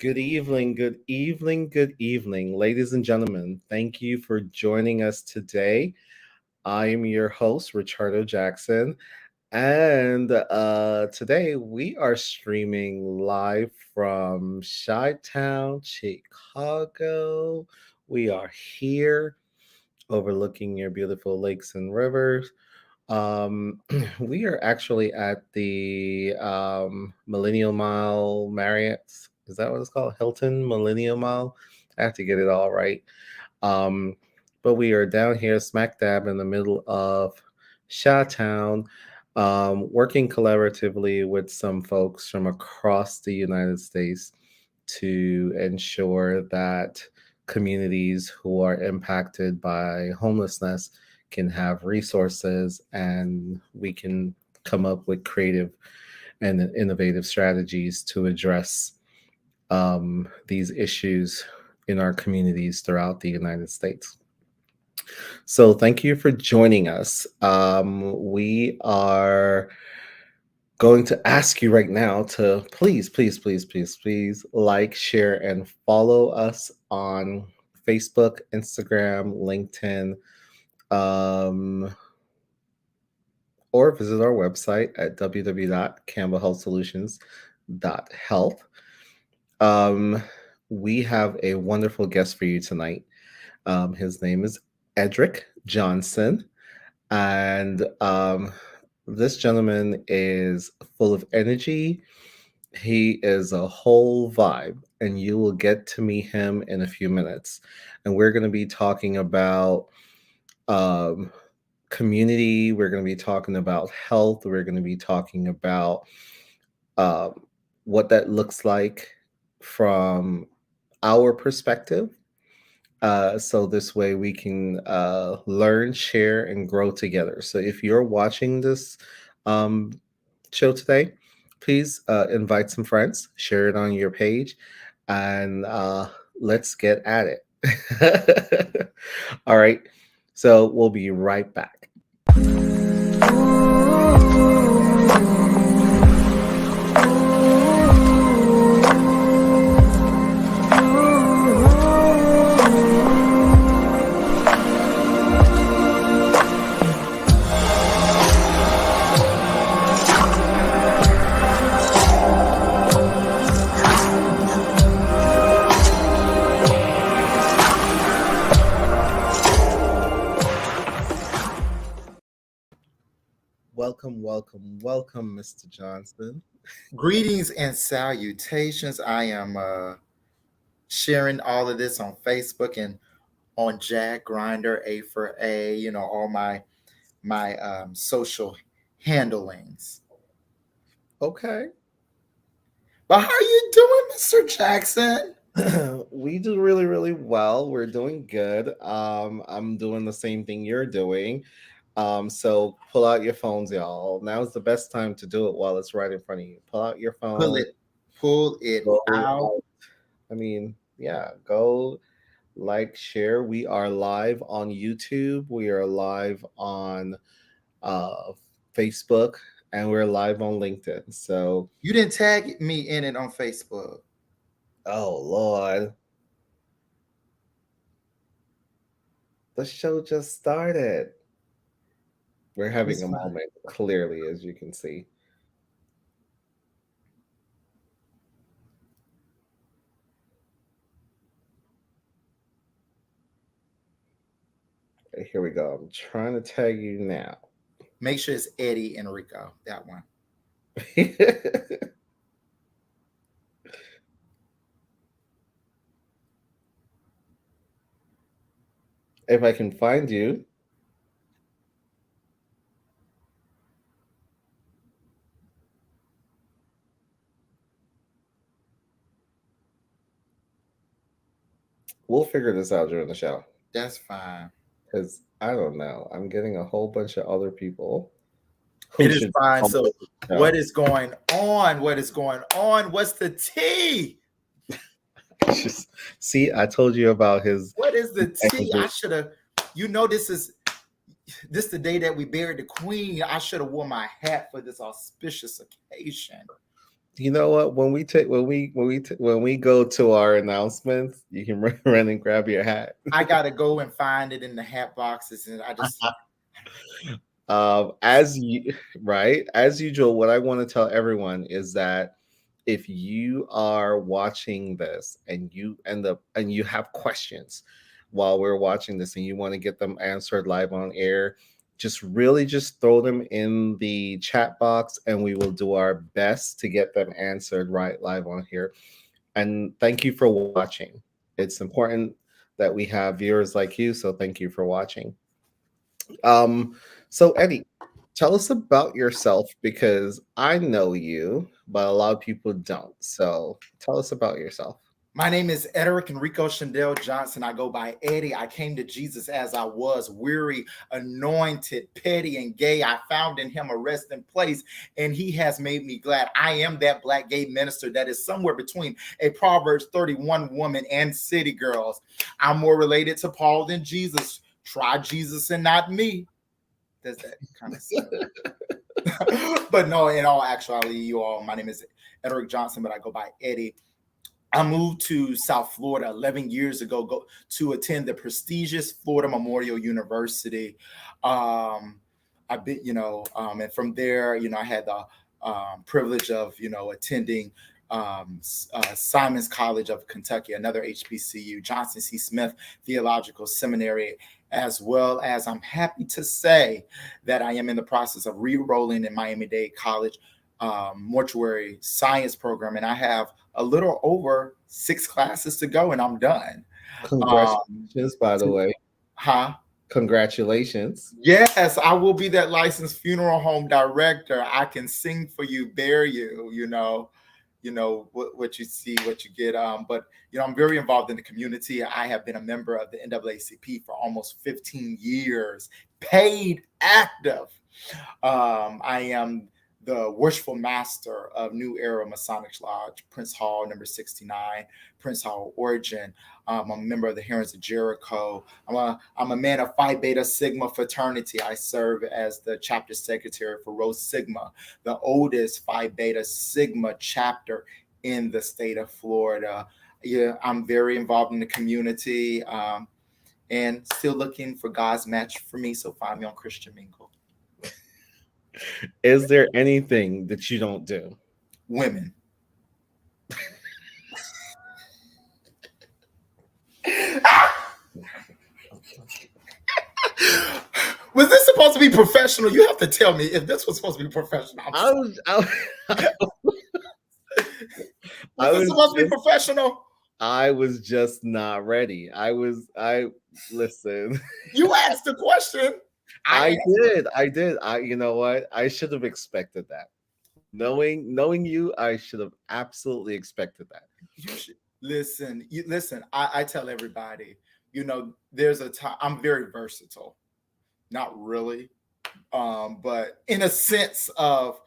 Good evening, good evening, good evening, ladies and gentlemen. Thank you for joining us today. I am your host, Richardo Jackson, and today we are streaming live from Chi Town, Chicago. We are here overlooking your beautiful lakes and rivers. We are actually at the Millennial Mile Marriott. Is that what it's called? Hilton Millennial Mile. I have to get it all right. Um, but we are down here, smack dab in the middle of Chi-Town, working collaboratively with some folks from across the United States to ensure that communities who are impacted by homelessness can have resources and we can come up with creative and innovative strategies to address these issues in our communities throughout the United States. So, thank you for joining us. We are going to ask you right now to please like, share, and follow us on Facebook, Instagram, LinkedIn, um, or visit our website at www.campbellhealthsolutions.health. Um, we have a wonderful guest for you tonight. His name is Ederick Johnson, and this gentleman is full of energy. He is a whole vibe, and you will get to meet him in a few minutes. And we're going to be talking about um, community. We're going to be talking about health. We're going to be talking about um, what that looks like from our perspective. So this way we can learn, share, and grow together. So if you're watching this um, show today, please invite some friends, share it on your page, and let's get at it. All right. So we'll be right back. Welcome, Mr. Johnson. Greetings and salutations. I am sharing all of this on Facebook and on Jack Grinder, A for A, all my social handlings. Okay. But how are you doing, Mr. Jackson? We do really, really well. We're doing good. I'm doing the same thing you're doing. So pull out your phones, y'all. Now's the best time to do it while it's right in front of you. Pull out your Pull phone. it, pull it Go out. out. I mean, yeah, go like, share. We are live on YouTube. We are live on uh, Facebook, and we're live on LinkedIn. So, You didn't tag me in it on Facebook. oh Lord, the show just started. We're having It's a fine. moment, clearly, as you can see. Okay, here we go. I'm trying to tag you now. Make sure it's Eddie and Rico, that one. If I can find you, we'll figure this out during the show. That's fine. Because I don't know. I'm getting a whole bunch of other people who It is should fine. come So, with the what show. is going on? What is going on? What's the tea? Just, see, I told you about his What is the tea? I energy. should have. This the day that we buried the queen. I should have worn my hat for this auspicious occasion. You know what? When we take when we go to our announcements, you can run and grab your hat. I gotta go and find it in the hat boxes, and I just As you right as usual, what I want to tell everyone is that if you are watching this and you end up and you have questions while we're watching this and you want to get them answered live on air, just really just throw them in the chat box and we will do our best to get them answered right live on here. And thank you for watching. It's important that we have viewers like you, so thank you for watching. Um, so Eddie, tell us about yourself because I know you, but a lot of people don't. So tell us about yourself. My name is Ederick Enrico Shandell Johnson. I go by Eddie. I came to Jesus as I was, weary, anointed, petty, and gay. I found in him a resting place, and he has made me glad. I am that black gay minister that is somewhere between a Proverbs 31 woman and city girls. I'm more related to Paul than Jesus. Try Jesus and not me. Does that kind of sound? But no, in all actuality, you all, my name is Ederick Johnson, but I go by Eddie. I moved to South Florida 11 years ago to attend the prestigious Florida Memorial University. I've been, and from there, I had the privilege of, attending Simon's College of Kentucky, another HBCU, Johnson C. Smith Theological Seminary, as well as I'm happy to say that I am in the process of re-enrolling in Miami-Dade College mortuary science program, and I have a little over 6 classes to go, and I'm done. Congratulations, by the To, way. huh? Congratulations. Yes, I will be that licensed funeral home director. I can sing for you, bear you, what you see, what you get. But I'm very involved in the community. I have been a member of the NAACP for almost 15 years, paid active. I am the worshipful master of New Era Masonic Lodge, Prince Hall, number 69, Prince Hall Origin. I'm a member of the Herons of Jericho. I'm a man of Phi Beta Sigma fraternity. I serve as the chapter secretary for Rho Sigma, the oldest Phi Beta Sigma chapter in the state of Florida. Yeah, I'm very involved in the community and still looking for God's match for me. So find me on Christian Mingle. Is there anything that you don't do? Women. Was this supposed to be professional? You have to tell me if this was supposed to be professional. Was this supposed to be professional? I was just not ready. I listen. You asked the question. I did. You know what? I should have expected that. Knowing you, I should have absolutely expected that. You should listen. Listen. I tell everybody, there's a time. I'm very versatile. Not really, but in a sense of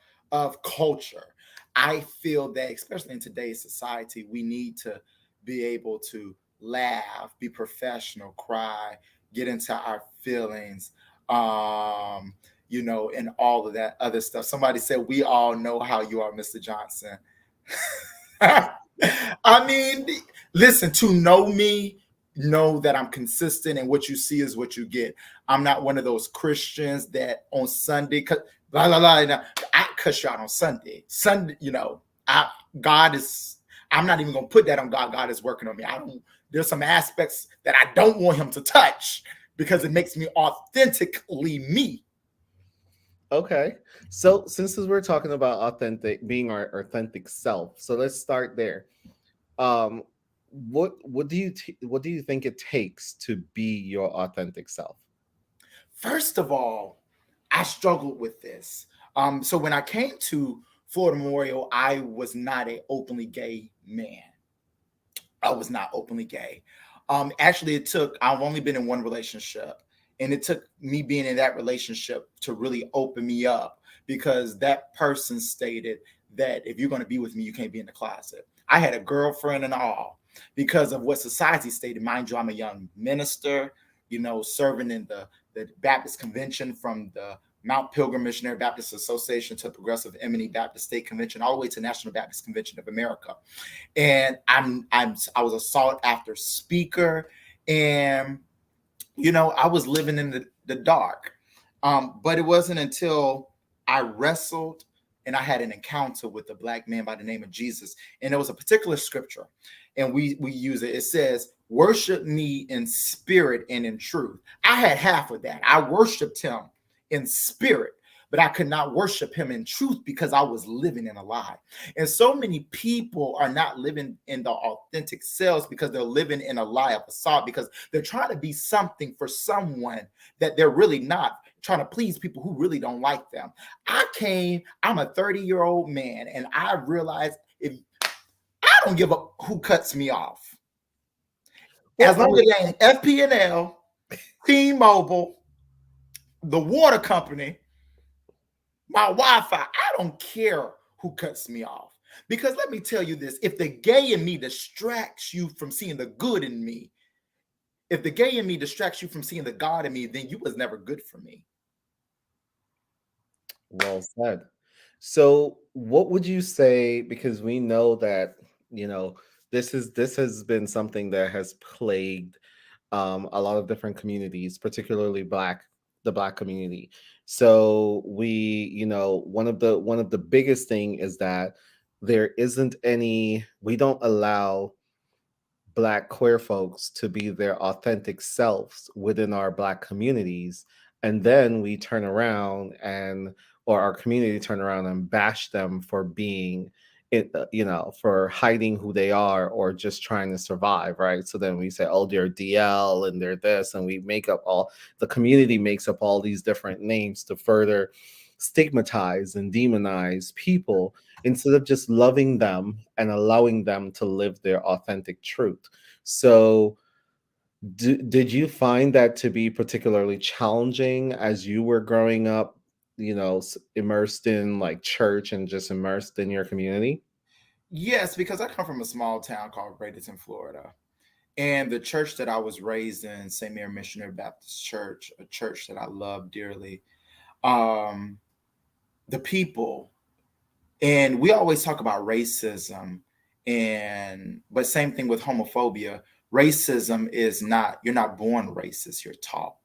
culture, I feel that especially in today's society, we need to be able to laugh, be professional, cry, get into our feelings, and all of that other stuff. Somebody said, we all know how you are, Mr. Johnson. I mean, listen, to know me, know that I'm consistent and what you see is what you get. I'm not one of those Christians that on Sunday, blah, blah, blah, I cuss you out on Sunday. Sunday, God is, I'm not even going to put that on God. God is working on me. There's some aspects that I don't want him to touch because it makes me authentically me. Okay. So since we're talking about being our authentic self, so let's start there. What do you think it takes to be your authentic self? First of all, I struggled with this. So when I came to Florida Memorial, I was not an openly gay man. I was not openly gay. Actually, I've only been in one relationship, and it took me being in that relationship to really open me up because that person stated that if you're going to be with me, you can't be in the closet. I had a girlfriend and all because of what society stated. Mind you, I'm a young minister, serving in the Baptist convention from the Mount Pilgrim Missionary Baptist Association to Progressive Emony Baptist State Convention, all the way to National Baptist Convention of America. And I was a sought after speaker, and I was living in the dark. But it wasn't until I wrestled and I had an encounter with a black man by the name of Jesus. And there was a particular scripture, and we use it. It says, "Worship me in spirit and in truth." I had half of that. I worshiped him in spirit, but I could not worship him in truth because I was living in a lie. And so many people are not living in the authentic selves because they're living in a lie, a facade, because they're trying to be something for someone that they're really not, trying to please people who really don't like them. I'm a 30-year-old man, and I realized if I don't give a who cuts me off. As long as it ain't FP&L, T-Mobile, the water company, my Wi-Fi, I don't care who cuts me off. Because let me tell you this, if the gay in me distracts you from seeing the good in me, if the gay in me distracts you from seeing the God in me, then you was never good for me. Well said. So, what would you say? Because we know that you know this has been something that has plagued a lot of different communities, particularly the black community. So one of the biggest thing is that there isn't any. We don't allow black queer folks to be their authentic selves within our black communities, and then we turn around and or our community turn around and bash them for being it, for hiding who they are or just trying to survive, right? So then we say, oh, they're DL and they're this, and we make up all the community makes up all these different names to further stigmatize and demonize people instead of just loving them and allowing them to live their authentic truth. So, did you find that to be particularly challenging as you were growing up, immersed in like church and just immersed in your community? Yes, because I come from a small town called Bradenton, Florida. And the church that I was raised in, St. Mary Missionary Baptist Church, a church that I love dearly, um, the people, and we always talk about racism, but same thing with homophobia. Racism is not, you're not born racist, you're taught.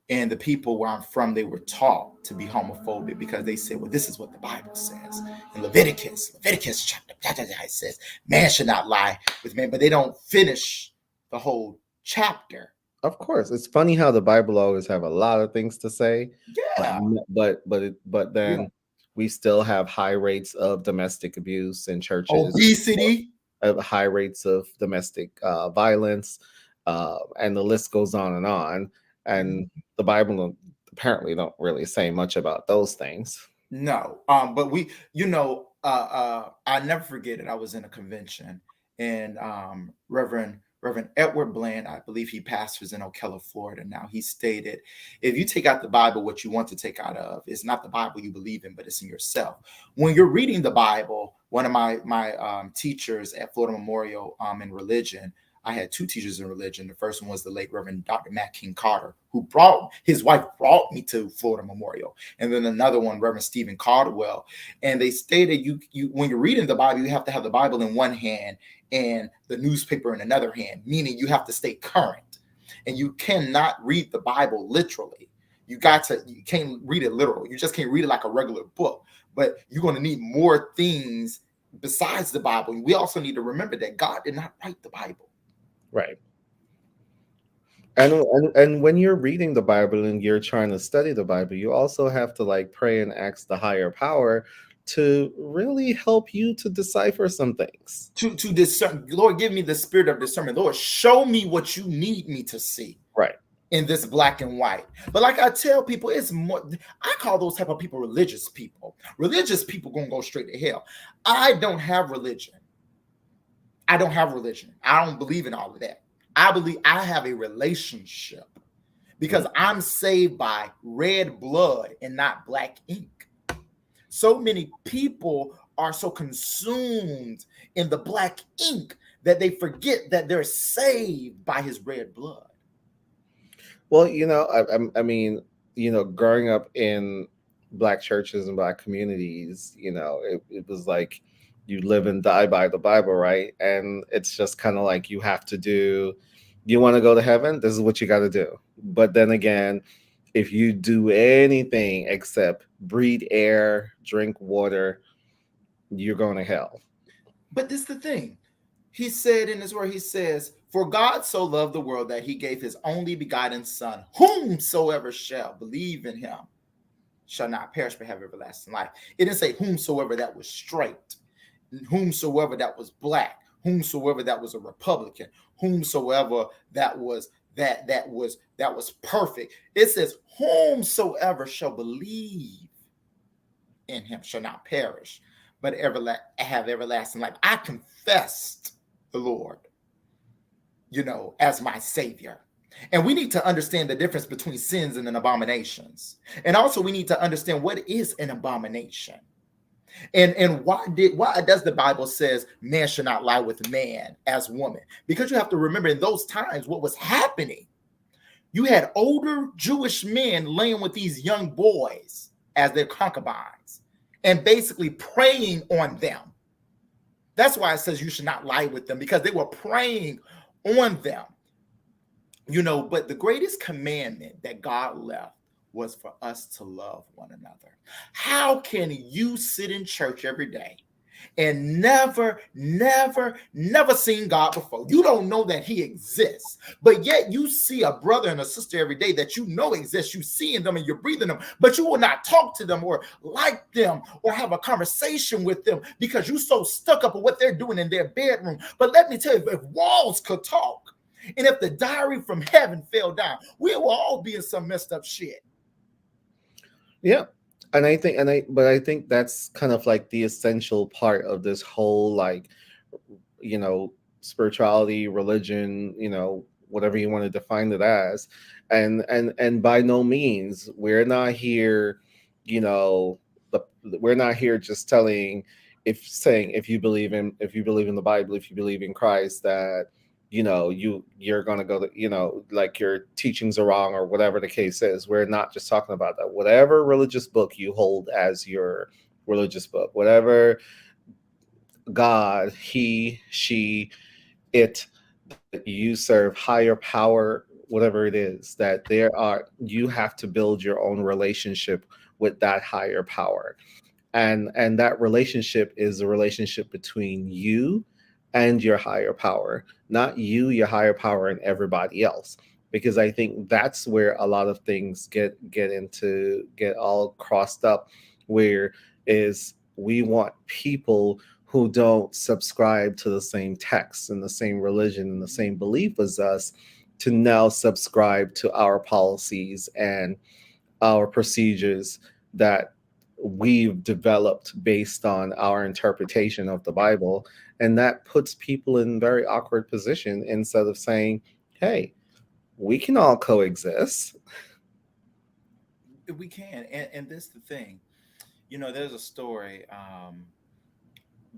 And the people where I'm from, they were taught to be homophobic because they said, well, this is what the Bible says. In Leviticus chapter, it says, man should not lie with man, but they don't finish the whole chapter. Of course, it's funny how the Bible always have a lot of things to say, but Yeah. but Yeah. then we still have high rates of domestic abuse in churches, Obesity. high rates of domestic violence, and the list goes on and on. And the Bible apparently don't really say much about those things. No. But I never forget it. I was in a convention, and Reverend Edward Bland, I believe he pastors in Ocala, Florida now. He stated, if you take out the Bible, what you want to take out of is not the Bible you believe in, but it's in yourself. When you're reading the Bible, one of my teachers at Florida Memorial in religion, I had two teachers in religion. The first one was the late Reverend Dr. Matt King Carter, who his wife brought me to Florida Memorial. And then another one, Reverend Stephen Caldwell. And they stated you when you're reading the Bible, you have to have the Bible in one hand and the newspaper in another hand, meaning you have to stay current. And you cannot read the Bible literally. You can't read it literal. You just can't read it like a regular book. But you're going to need more things besides the Bible. We also need to remember that God did not write the Bible. Right. And when you're reading the Bible and you're trying to study the Bible, you also have to like pray and ask the higher power to really help you to decipher some things. To discern, Lord, give me the spirit of discernment. Lord, show me what you need me to see. Right. In this black and white. But like I tell people, it's more, I call those type of people religious people. Religious people gonna go straight to hell. I don't have religion. I don't believe in all of that. I believe I have a relationship because I'm saved by red blood and not black ink. So many people are so consumed in the black ink that they forget that they're saved by his red blood. Well, I mean, growing up in black churches and black communities, it was like you live and die by the Bible, right? And it's just kind of like you have to do, you want to go to heaven, this is what you got to do. But then again, if you do anything except breathe air, drink water, you're going to hell. But this is the thing. He said in his word, he says, "For God so loved the world that he gave his only begotten Son, whomsoever shall believe in him shall not perish but have everlasting life." It didn't say whomsoever that was straight, whomsoever that was black, whomsoever that was a Republican, whomsoever that was perfect. It says, "Whomsoever shall believe in him shall not perish, but have everlasting life." I confessed the Lord, as my Savior. And we need to understand the difference between sins and abominations. And also we need to understand what is an abomination. And why does the Bible says man should not lie with man as woman? Because you have to remember in those times what was happening. You had older Jewish men laying with these young boys as their concubines and basically preying on them. That's why it says you should not lie with them, because they were preying on them. But the greatest commandment that God left was for us to love one another. How can you sit in church every day and never seen God before? You don't know that he exists, but yet you see a brother and a sister every day that you know exists. You see in them and you're breathing them, but you will not talk to them or like them or have a conversation with them because you're so stuck up with what they're doing in their bedroom. But let me tell you, if walls could talk, and if the diary from heaven fell down, we will all be in some messed up shit. Yeah. But I think that's kind of like the essential part of this whole, like, you know, spirituality, religion, whatever you want to define it as. And by no means, we're not here, you know, the, we're not here just saying if you believe in the Bible, if you believe in Christ, that you're going to go to, like your teachings are wrong or whatever the case is. We're not just talking about that. Whatever religious book you hold as your religious book, whatever God, he, she, it, that you serve higher power, whatever it is, that you have to build your own relationship with that higher power. And that relationship is a relationship between you and your higher power, not you, your higher power, and everybody else. Because I think that's where a lot of things get all crossed up, where is we want people who don't subscribe to the same texts and the same religion and the same belief as us to now subscribe to our policies and our procedures that we've developed based on our interpretation of the Bible. And that puts people in very awkward position instead of saying, hey, we can all coexist. We can. And this is the thing. There's a story,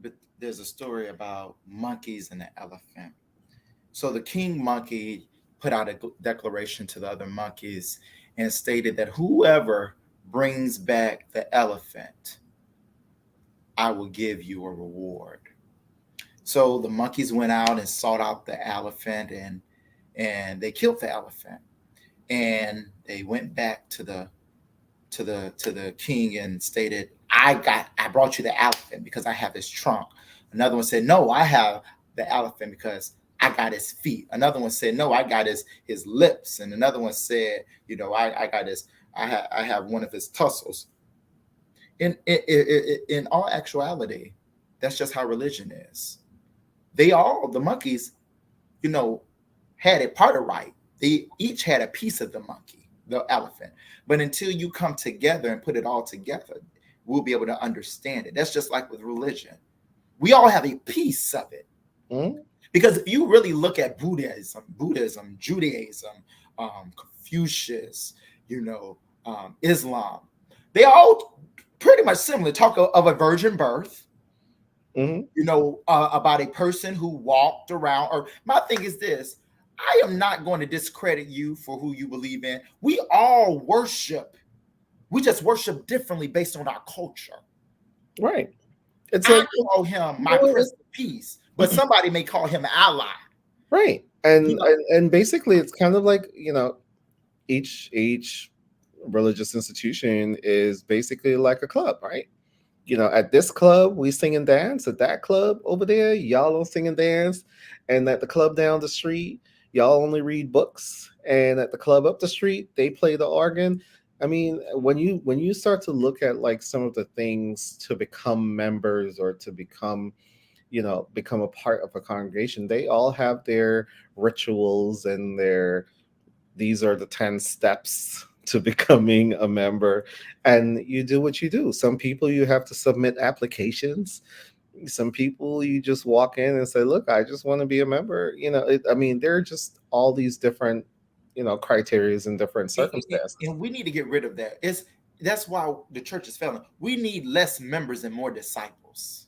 but there's a story about monkeys and an elephant. So the king monkey put out a declaration to the other monkeys and stated that whoever brings back the elephant, I will give you a reward. So the monkeys went out and sought out the elephant, and they killed the elephant. And they went back to the king and stated, I brought you the elephant because I have his trunk. Another one said, no, I have the elephant because I got his feet. Another one said, no, I got his lips. And another one said, I have one of his tussles. In all actuality, that's just how religion is. The monkeys, had a part of right. They each had a piece of the monkey, the elephant. But until you come together and put it all together, we'll be able to understand it. That's just like with religion. We all have a piece of it. Mm-hmm. Because if you really look at Buddhism, Judaism, Confucius, Islam, they all pretty much similar. Talk of a virgin birth, Mm-hmm. about a person who walked around. Or my thing is this: I am not going to discredit you for who you believe in. We all worship. We just worship differently based on our culture. Right. It's I like call him my well, Prince of Peace, but somebody may call him ally. right. You And, know, and basically it's kind of like, each religious institution is basically like a club, right? At this club we sing and dance. At that club over there, y'all don't sing and dance. And at the club down the street, y'all only read books. And at the club up the street, they play the organ. I mean, when you start to look at like some of the things to become members or to become a part of a congregation, they all have their rituals and their these are the 10 steps to becoming a member, and you do what you do. Some people you have to submit applications. Some people you just walk in and say, look, I just want to be a member. I mean, there are just all these different criterias and different circumstances. and we need to get rid of that. That's why the church is failing. We need less members and more disciples.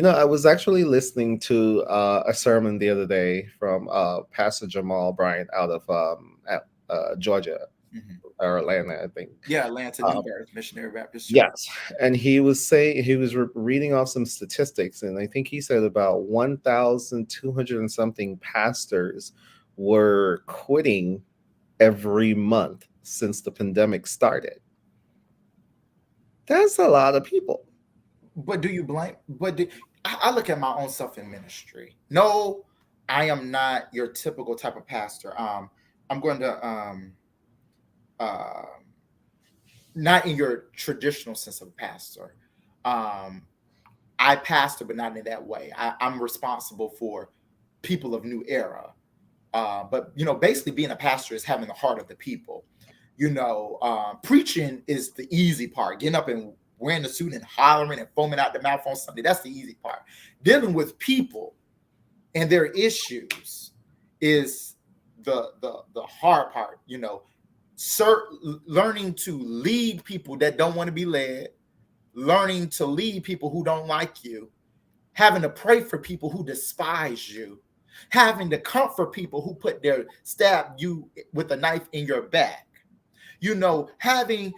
I was actually listening to a sermon the other day from Pastor Jamal Bryant out of Georgia Mhm. or Atlanta, I think. Yeah, Atlanta New Um, Birth Missionary Baptist Church. Yes, and he was saying he was reading off some statistics, and I think he said about 1,200 and something pastors were quitting every month since the pandemic started. That's a lot of people. But do you blame? I look at my own self in ministry. No, I am not your typical type of pastor. I'm going to uh, not in your traditional sense of pastor. Um, I pastor, but not in that way. I'm responsible for people of new era. But basically, being a pastor is having the heart of the people. Preaching is the easy part. Getting up and wearing the suit and hollering and foaming out the mouth on Sunday, that's the easy part. Dealing with people and their issues is the hard part. Learning to lead people that don't want to be led, learning to lead people who don't like you, having to pray for people who despise you, having to comfort people who stab you with a knife in your back, having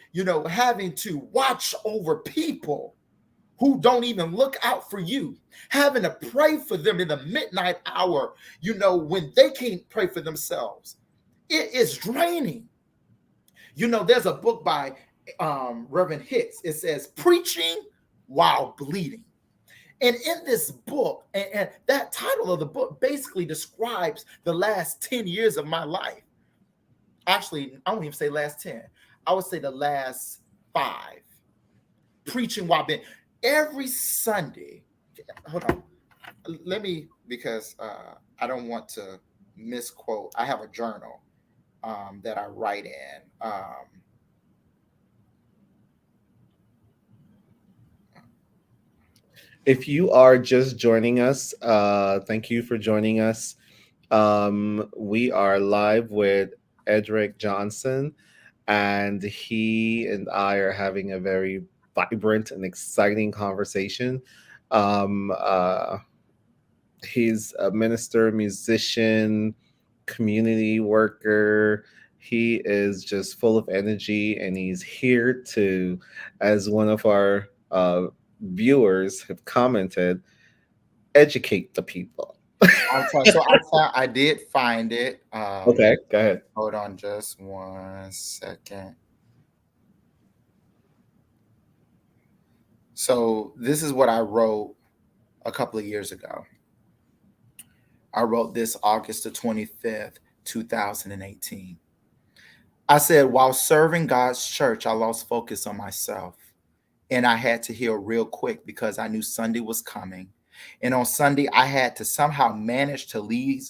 to watch over people who don't even look out for you, having to pray for them in the midnight hour, when they can't pray for themselves. It is draining. There's a book by Reverend Hicks. It says Preaching While Bleeding. And in this book, and that title of the book basically describes the last 10 years of my life. Actually, I won't even say last 10. I would say the last 5. Preaching while being every Sunday. Hold on. Because I don't want to misquote. I have a journal that I write in. If you are just joining us, thank you for joining us. We are live with Ederick Johnson, and he and I are having a very vibrant and exciting conversation. Um, uh, he's a minister, musician, community worker. He is just full of energy, and he's here to, as one of our viewers have commented, educate the people. I did find it. Okay, go ahead. Hold on just 1 second. So this is what I wrote a couple of years ago. I wrote this August the 25th, 2018. I said, while serving God's church, I lost focus on myself. And I had to heal real quick because I knew Sunday was coming. And on Sunday, I had to somehow manage to lead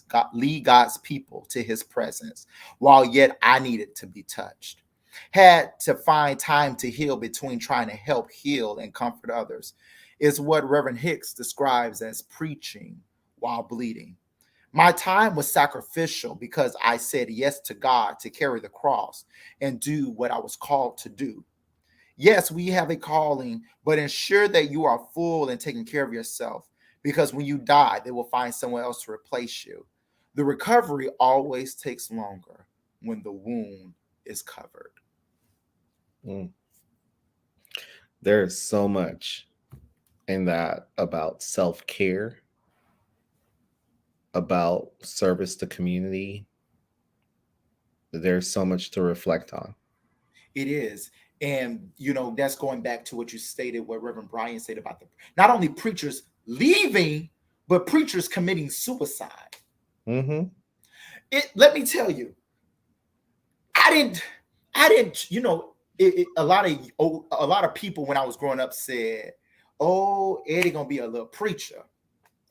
God's people to his presence, while yet I needed to be touched. Had to find time to heal between trying to help heal and comfort others, is what Reverend Hicks describes as preaching while bleeding. My time was sacrificial because I said yes to God to carry the cross and do what I was called to do. Yes, we have a calling, but ensure that you are full and taking care of yourself, because when you die, they will find someone else to replace you. The recovery always takes longer when the wound is covered. Mm. There's so much in that about self care, about service to community. There's so much to reflect on. It is. And, that's going back to what you stated, what Reverend Brian said about not only preachers leaving, but preachers committing suicide. Mm-hmm. Let me tell you, I didn't, a lot of people when I was growing up said, "Oh, Eddie gonna be a little preacher."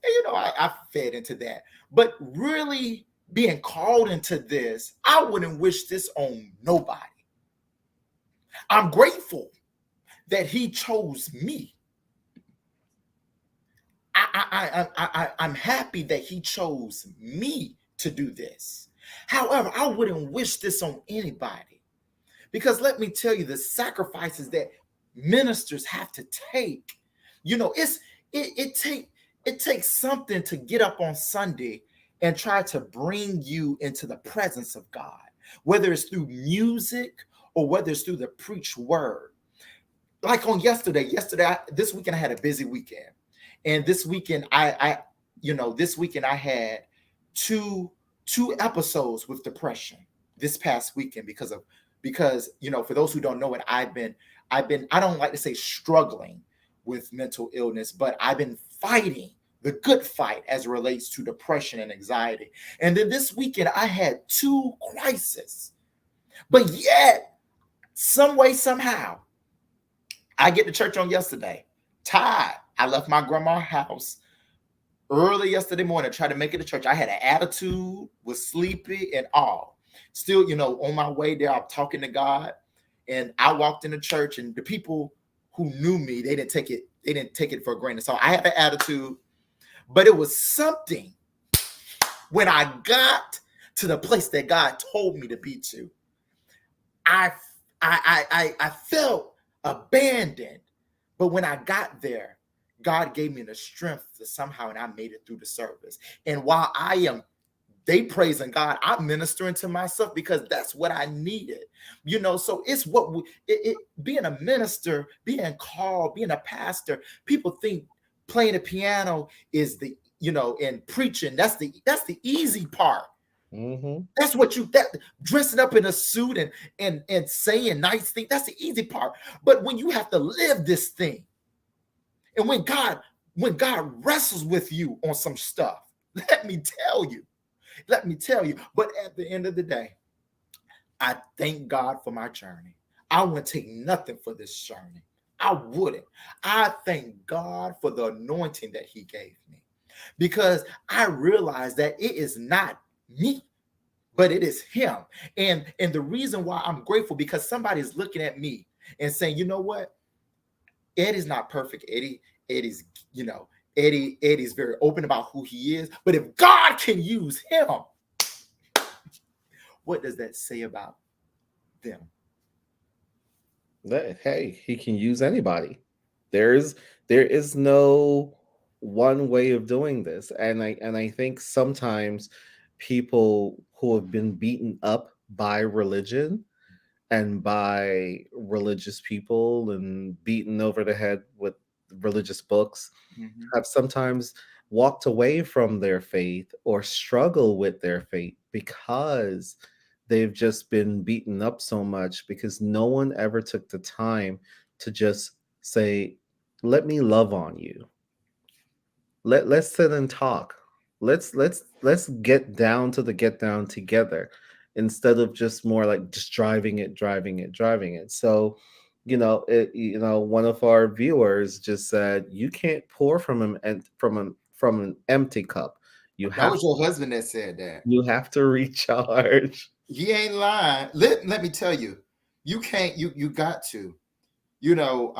And, I fed into that. But really being called into this, I wouldn't wish this on nobody. I'm grateful that he chose me. I'm happy that he chose me to do this. However, I wouldn't wish this on anybody, because let me tell you, the sacrifices that ministers have to take. It's it takes something to get up on Sunday and try to bring you into the presence of God, whether it's through music or whether it's through the preached word. Like on this weekend I had a busy weekend, and this weekend I had two episodes with depression this past weekend because for those who don't know it, I've been I don't like to say struggling with mental illness, but I've been fighting the good fight as it relates to depression and anxiety. And then this weekend I had two crises, but yet some way somehow I get to church on yesterday. Tired. I left my grandma's house early yesterday morning, tried to make it to church. I had an attitude, was sleepy and all. Still, on my way there, I'm talking to God. And I walked into church, and the people who knew me, they didn't take it for granted. So I had an attitude, but it was something when I got to the place that God told me to be to. I felt abandoned. But when I got there, God gave me the strength to somehow, and I made it through the service. And while they praising God, I'm ministering to myself because that's what I needed. So it's being a minister, being called, being a pastor, people think playing the piano is and preaching, that's the easy part. Mm-hmm. That's what dressing up in a suit and saying nice things, that's the easy part. But when you have to live this thing, and when God wrestles with you on some stuff, let me tell you. But at the end of the day, I thank God for my journey. I wouldn't take nothing for this journey. I wouldn't. I thank God for the anointing that he gave me, because I realize that it is not me, but it is him. And the reason why I'm grateful, because somebody's looking at me and saying, you know what? Eddie's not perfect. Eddie's, Eddie's very open about who he is. But if God can use him, what does that say about them? Hey, he can use anybody. There is no one way of doing this, and I think sometimes people who have been beaten up by religion and by religious people and beaten over the head with religious books Mm-hmm. have sometimes walked away from their faith or struggle with their faith because they've just been beaten up so much because no one ever took the time to just say, let me love on you. Let's sit and talk. Let's get down together instead of just more like just driving it. So one of our viewers just said you can't pour from an empty cup. you That have was your husband that said that. you have to recharge. He ain't lying. Let me tell you, you can't. You got to. You know,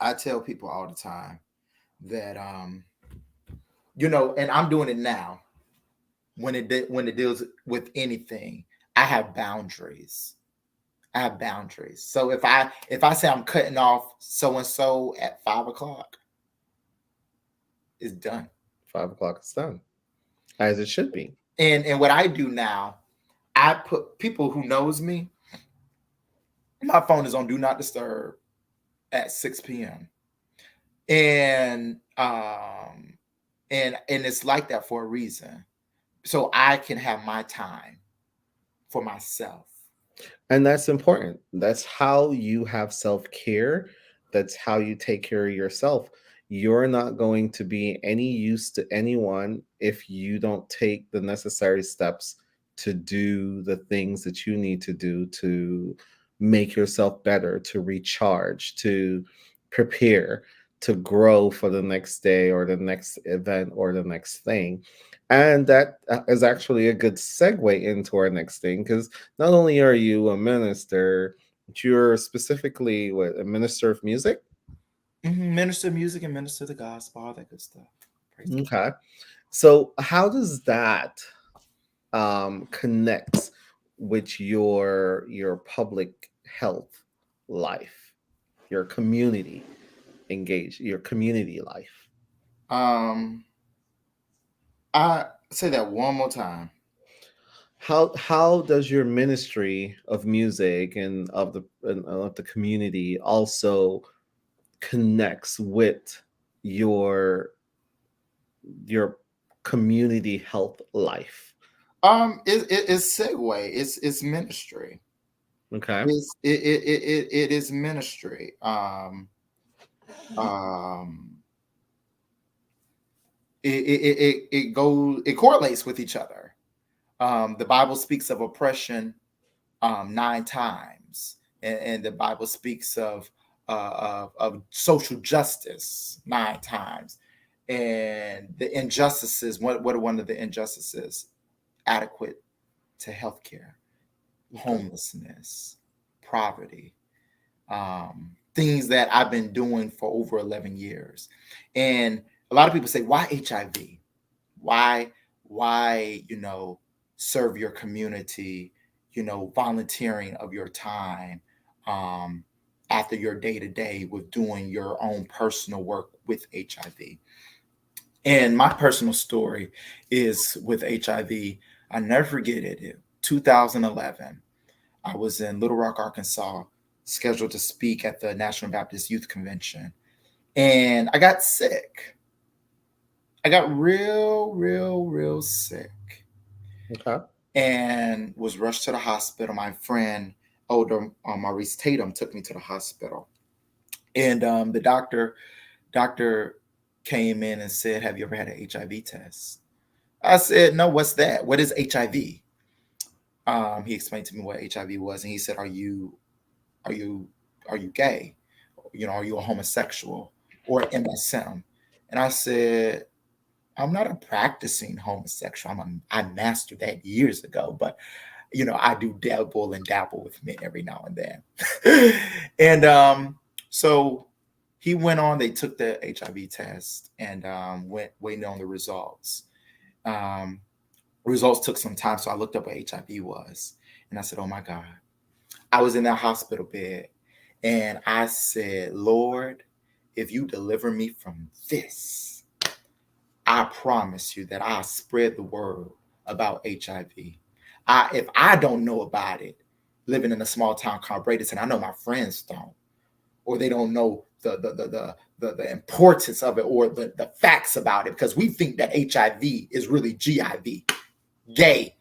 I tell people all the time that and I'm doing it now. When it deals with anything, I have boundaries. I have boundaries. So if I say I'm cutting off so and so at 5 o'clock, it's done. 5 o'clock is done. As it should be. And what I do now, I put people who knows me, my phone is on do not disturb at 6 p.m. And it's like that for a reason. So I can have my time for myself. And that's important. That's how you have self care. That's how you take care of yourself. You're not going to be any use to anyone if you don't take the necessary steps to do the things that you need to do to make yourself better, to recharge, to prepare, to grow for the next day or the next event or the next thing. And that is actually a good segue into our next thing, because not only are you a minister, but you're specifically what, a minister of music. Minister music and minister the gospel, all that good stuff. Praise God. Okay, so how does that connect with your public health life, your community your community life? Um, I say that one more time. How does your ministry of music and of the community also connects with your your community health life? It's segue. It's ministry. Okay. It is ministry. Um, it correlates with each other. The Bible speaks of oppression 9 times, and the Bible speaks of social justice 9 times, and the injustices. What are one of the injustices? Adequate to healthcare, Okay. homelessness, poverty, things that I've been doing for over 11 years. And a lot of people say, why HIV? Why, serve your community, volunteering of your time um, after your day to day with doing your own personal work with HIV. And my personal story is with HIV. I never forget it. 2011. I was in Little Rock, Arkansas, scheduled to speak at the National Baptist Youth Convention. And I got sick. I got real sick Okay. and was rushed to the hospital. My friend, older Maurice Tatum, took me to the hospital. And the doctor came in and said, "Have you ever had an HIV test?" I said, "No, what's that? What is HIV?" He explained to me what HIV was, and he said, are you are you gay? Are you a homosexual or MSM? And I said, I'm not a practicing homosexual. I mastered that years ago, but I do dabble with men every now and then. And so he went on. They took the HIV test and went waiting on the results. Um, Results took some time, so I looked up what HIV was, and I said, "Oh my God!" I was in that hospital bed, and I said, "Lord, if you deliver me from this, I promise you that I'll spread the word about HIV. If I don't know about it, living in a small town called Bradenton, I know my friends don't, or they don't know the importance of it or the facts about it, because we think that HIV is really GIV, gay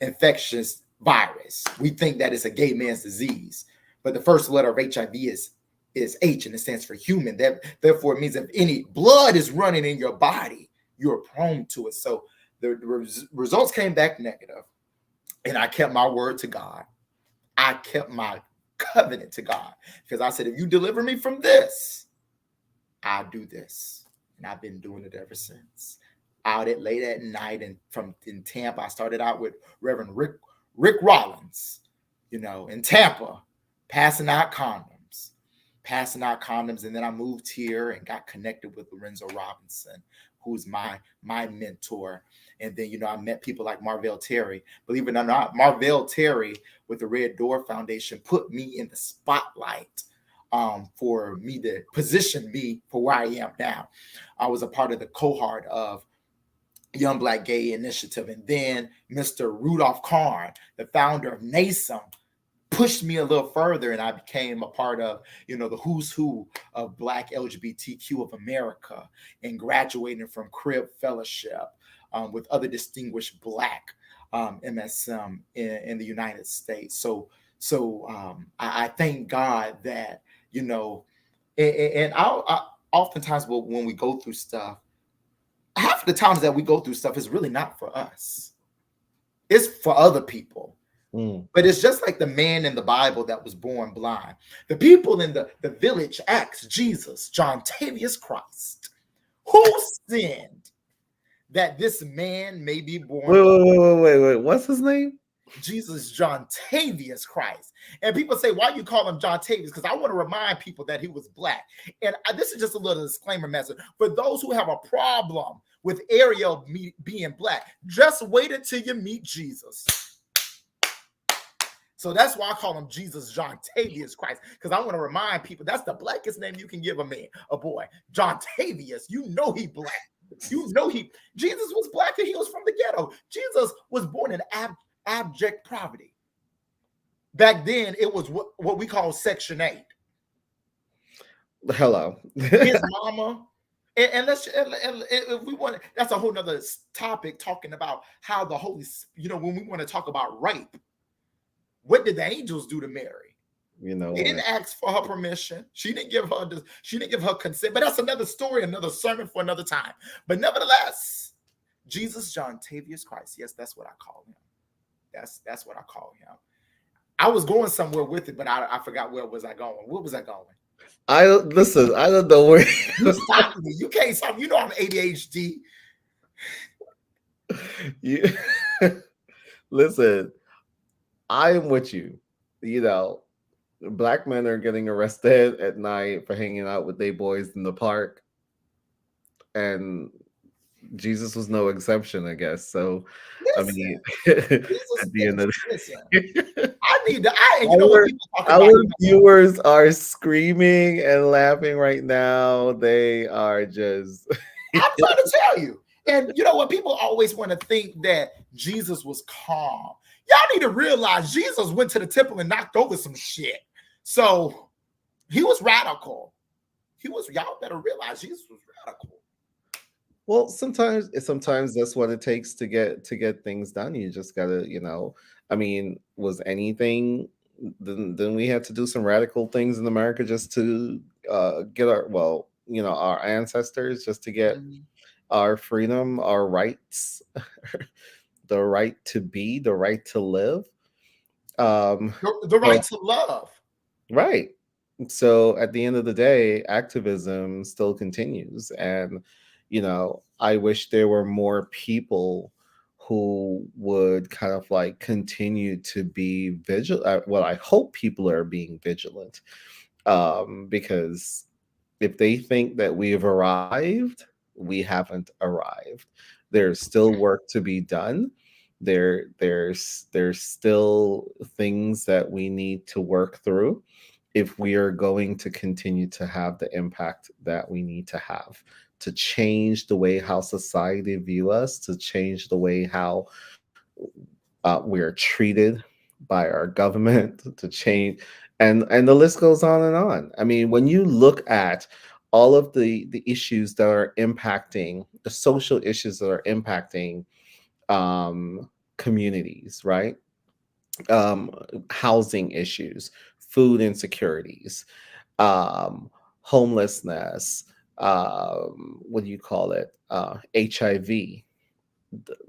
infectious virus. We think that it's a gay man's disease, but the first letter of HIV is H, and it stands for human. That therefore it means if any blood is running in your body, you're prone to it. So the results came back negative, and I kept my word to God. I kept my covenant to God, because I said, if you deliver me from this, I'll do this, and I've been doing it ever since. Out at late at night, and from in Tampa, I started out with Reverend Rick Rollins, in Tampa, passing out condoms, and then I moved here and got connected with Lorenzo Robinson, who's my mentor. And then I met people like Marvell Terry. Believe it or not, Marvell Terry with the Red Door Foundation put me in the spotlight for me to position me for where I am now. I was a part of the cohort of Young Black Gay Initiative. And then Mr. Rudolph Karn, the founder of NASM, pushed me a little further, and I became a part of, the who's who of Black LGBTQ of America, and graduating from Crib Fellowship with other distinguished Black MSM in the United States. So I thank God that, and I oftentimes when we go through stuff, half of the times that we go through stuff is really not for us. It's for other people. Mm. But it's just like the man in the Bible that was born blind. The people in the village asked Jesus, John Tavius Christ, who sinned that this man may be born Wait, blind? wait, wait, wait, wait. What's his name? Jesus John Tavius Christ. And people say, why you call him John Tavius? Because I want to remind people that he was Black. And this is just a little disclaimer message. For those who have a problem with Ariel being Black, just wait until you meet Jesus. So that's why I call him Jesus John Tavius Christ, because I want to remind people that's the blackest name you can give a man, a boy. John Tavius, you know he Black. Jesus was Black and he was from the ghetto. Jesus was born in abject poverty. Back then, it was what we call Section 8. Hello. His mama, and if we want, that's a whole nother topic, talking about how the Holy, when we want to talk about rape, what did the angels do to Mary? They didn't ask for her permission. She didn't give her consent. But that's another story, another sermon for another time. But nevertheless, Jesus John Tavius Christ. Yes, that's what I call him. That's what I call him. I was going somewhere with it, but I forgot where was I going. Where was I going? I don't know where. You stopped me. You can't stop. You know I'm ADHD. Listen, I am with you. Black men are getting arrested at night for hanging out with their boys in the park, and Jesus was no exception, I guess. So, Listen, at Jesus, the end of listen. I need to. When people talk about our viewers are screaming and laughing right now. They are just. I'm trying to tell you. And you know what? People always want to think that Jesus was calm. Y'all need to realize Jesus went to the temple and knocked over some shit. So he was radical. Y'all better realize Jesus was radical. Well, sometimes that's what it takes to get things done. You just gotta, was anything, then we had to do some radical things in America just to get our ancestors, just to get our freedom, our rights, the right to be, the right to live, the right to love. Right. So at the end of the day, activism still continues. And, I wish there were more people who would kind of like continue to be vigilant. Well, I hope people are being vigilant, because if they think that we have arrived, we haven't arrived. There's still work to be done. There's still things that we need to work through if we are going to continue to have the impact that we need to have, to change the way how society view us, to change the way how we are treated by our government, to change, and the list goes on and on. I mean, when you look at all of the issues that are impacting, the social issues that are impacting communities, right? um, Housing issues, food insecurities, homelessness, what do you call it? HIV,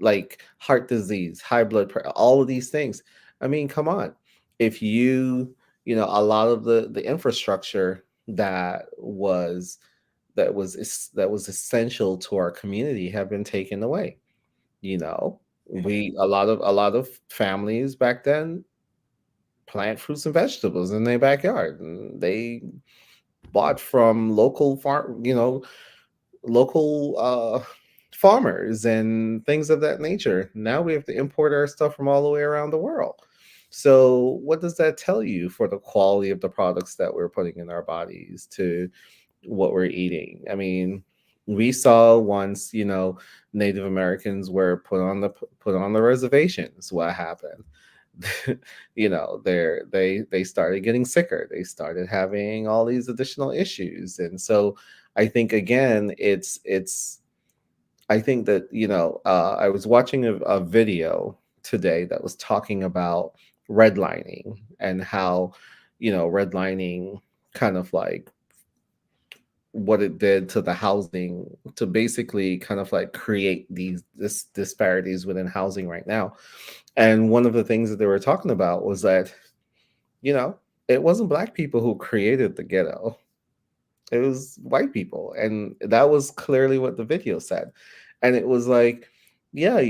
like heart disease, high blood pressure, all of these things. I mean, come on. If a lot of the infrastructure that was essential to our community have been taken away. You know, we a lot of families back then plant fruits and vegetables in their backyard, and they bought from local farmers and things of that nature. Now we have to import our stuff from all the way around the world. So what does that tell you for the quality of the products that we're putting in our bodies, to what we're eating? I mean, We saw once, Native Americans were put on the reservations. What happened? They started getting sicker. They started having all these additional issues, and so I think again, it's I think that I was watching a video today that was talking about redlining and how redlining kind of like what it did to the housing to basically kind of like create this disparities within housing right now. And one of the things that they were talking about was that you know it wasn't black people who created the ghetto, it was white people, and that was clearly what the video said. And it was like, yeah,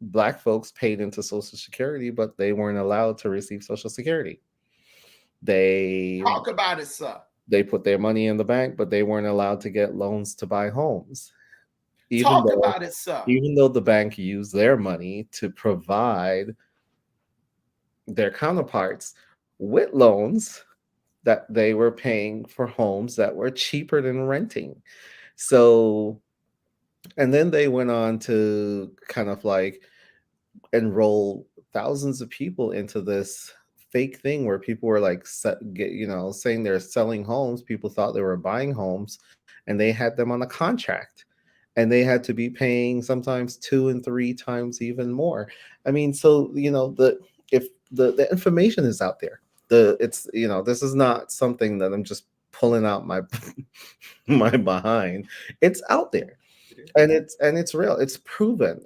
black folks paid into social security, but they weren't allowed to receive social security. they Talk about it, sir. they put their money in the bank, but they weren't allowed to get loans to buy homes, even Talk though about it, sir. the bank used their money to provide their counterparts with loans that they were paying for homes that were cheaper than renting. So, and then they went on to kind of like enroll thousands of people into this fake thing where people were like saying they're selling homes. People thought they were buying homes, and they had them on a contract, and they had to be paying sometimes two and three times even more. I mean, so the if the information is out there, it's this is not something that I'm just pulling out my my behind. It's out there, and it's real, it's proven,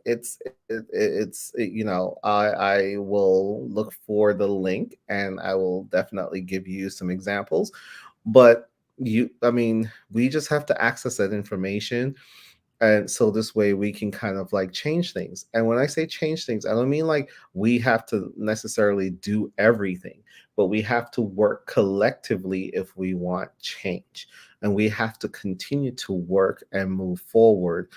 I will look for the link, and I will definitely give you some examples. But I mean, we just have to access that information, and so this way we can kind of like change things. And when I say change things, I don't mean like we have to necessarily do everything, but we have to work collectively if we want change, and we have to continue to work and move forward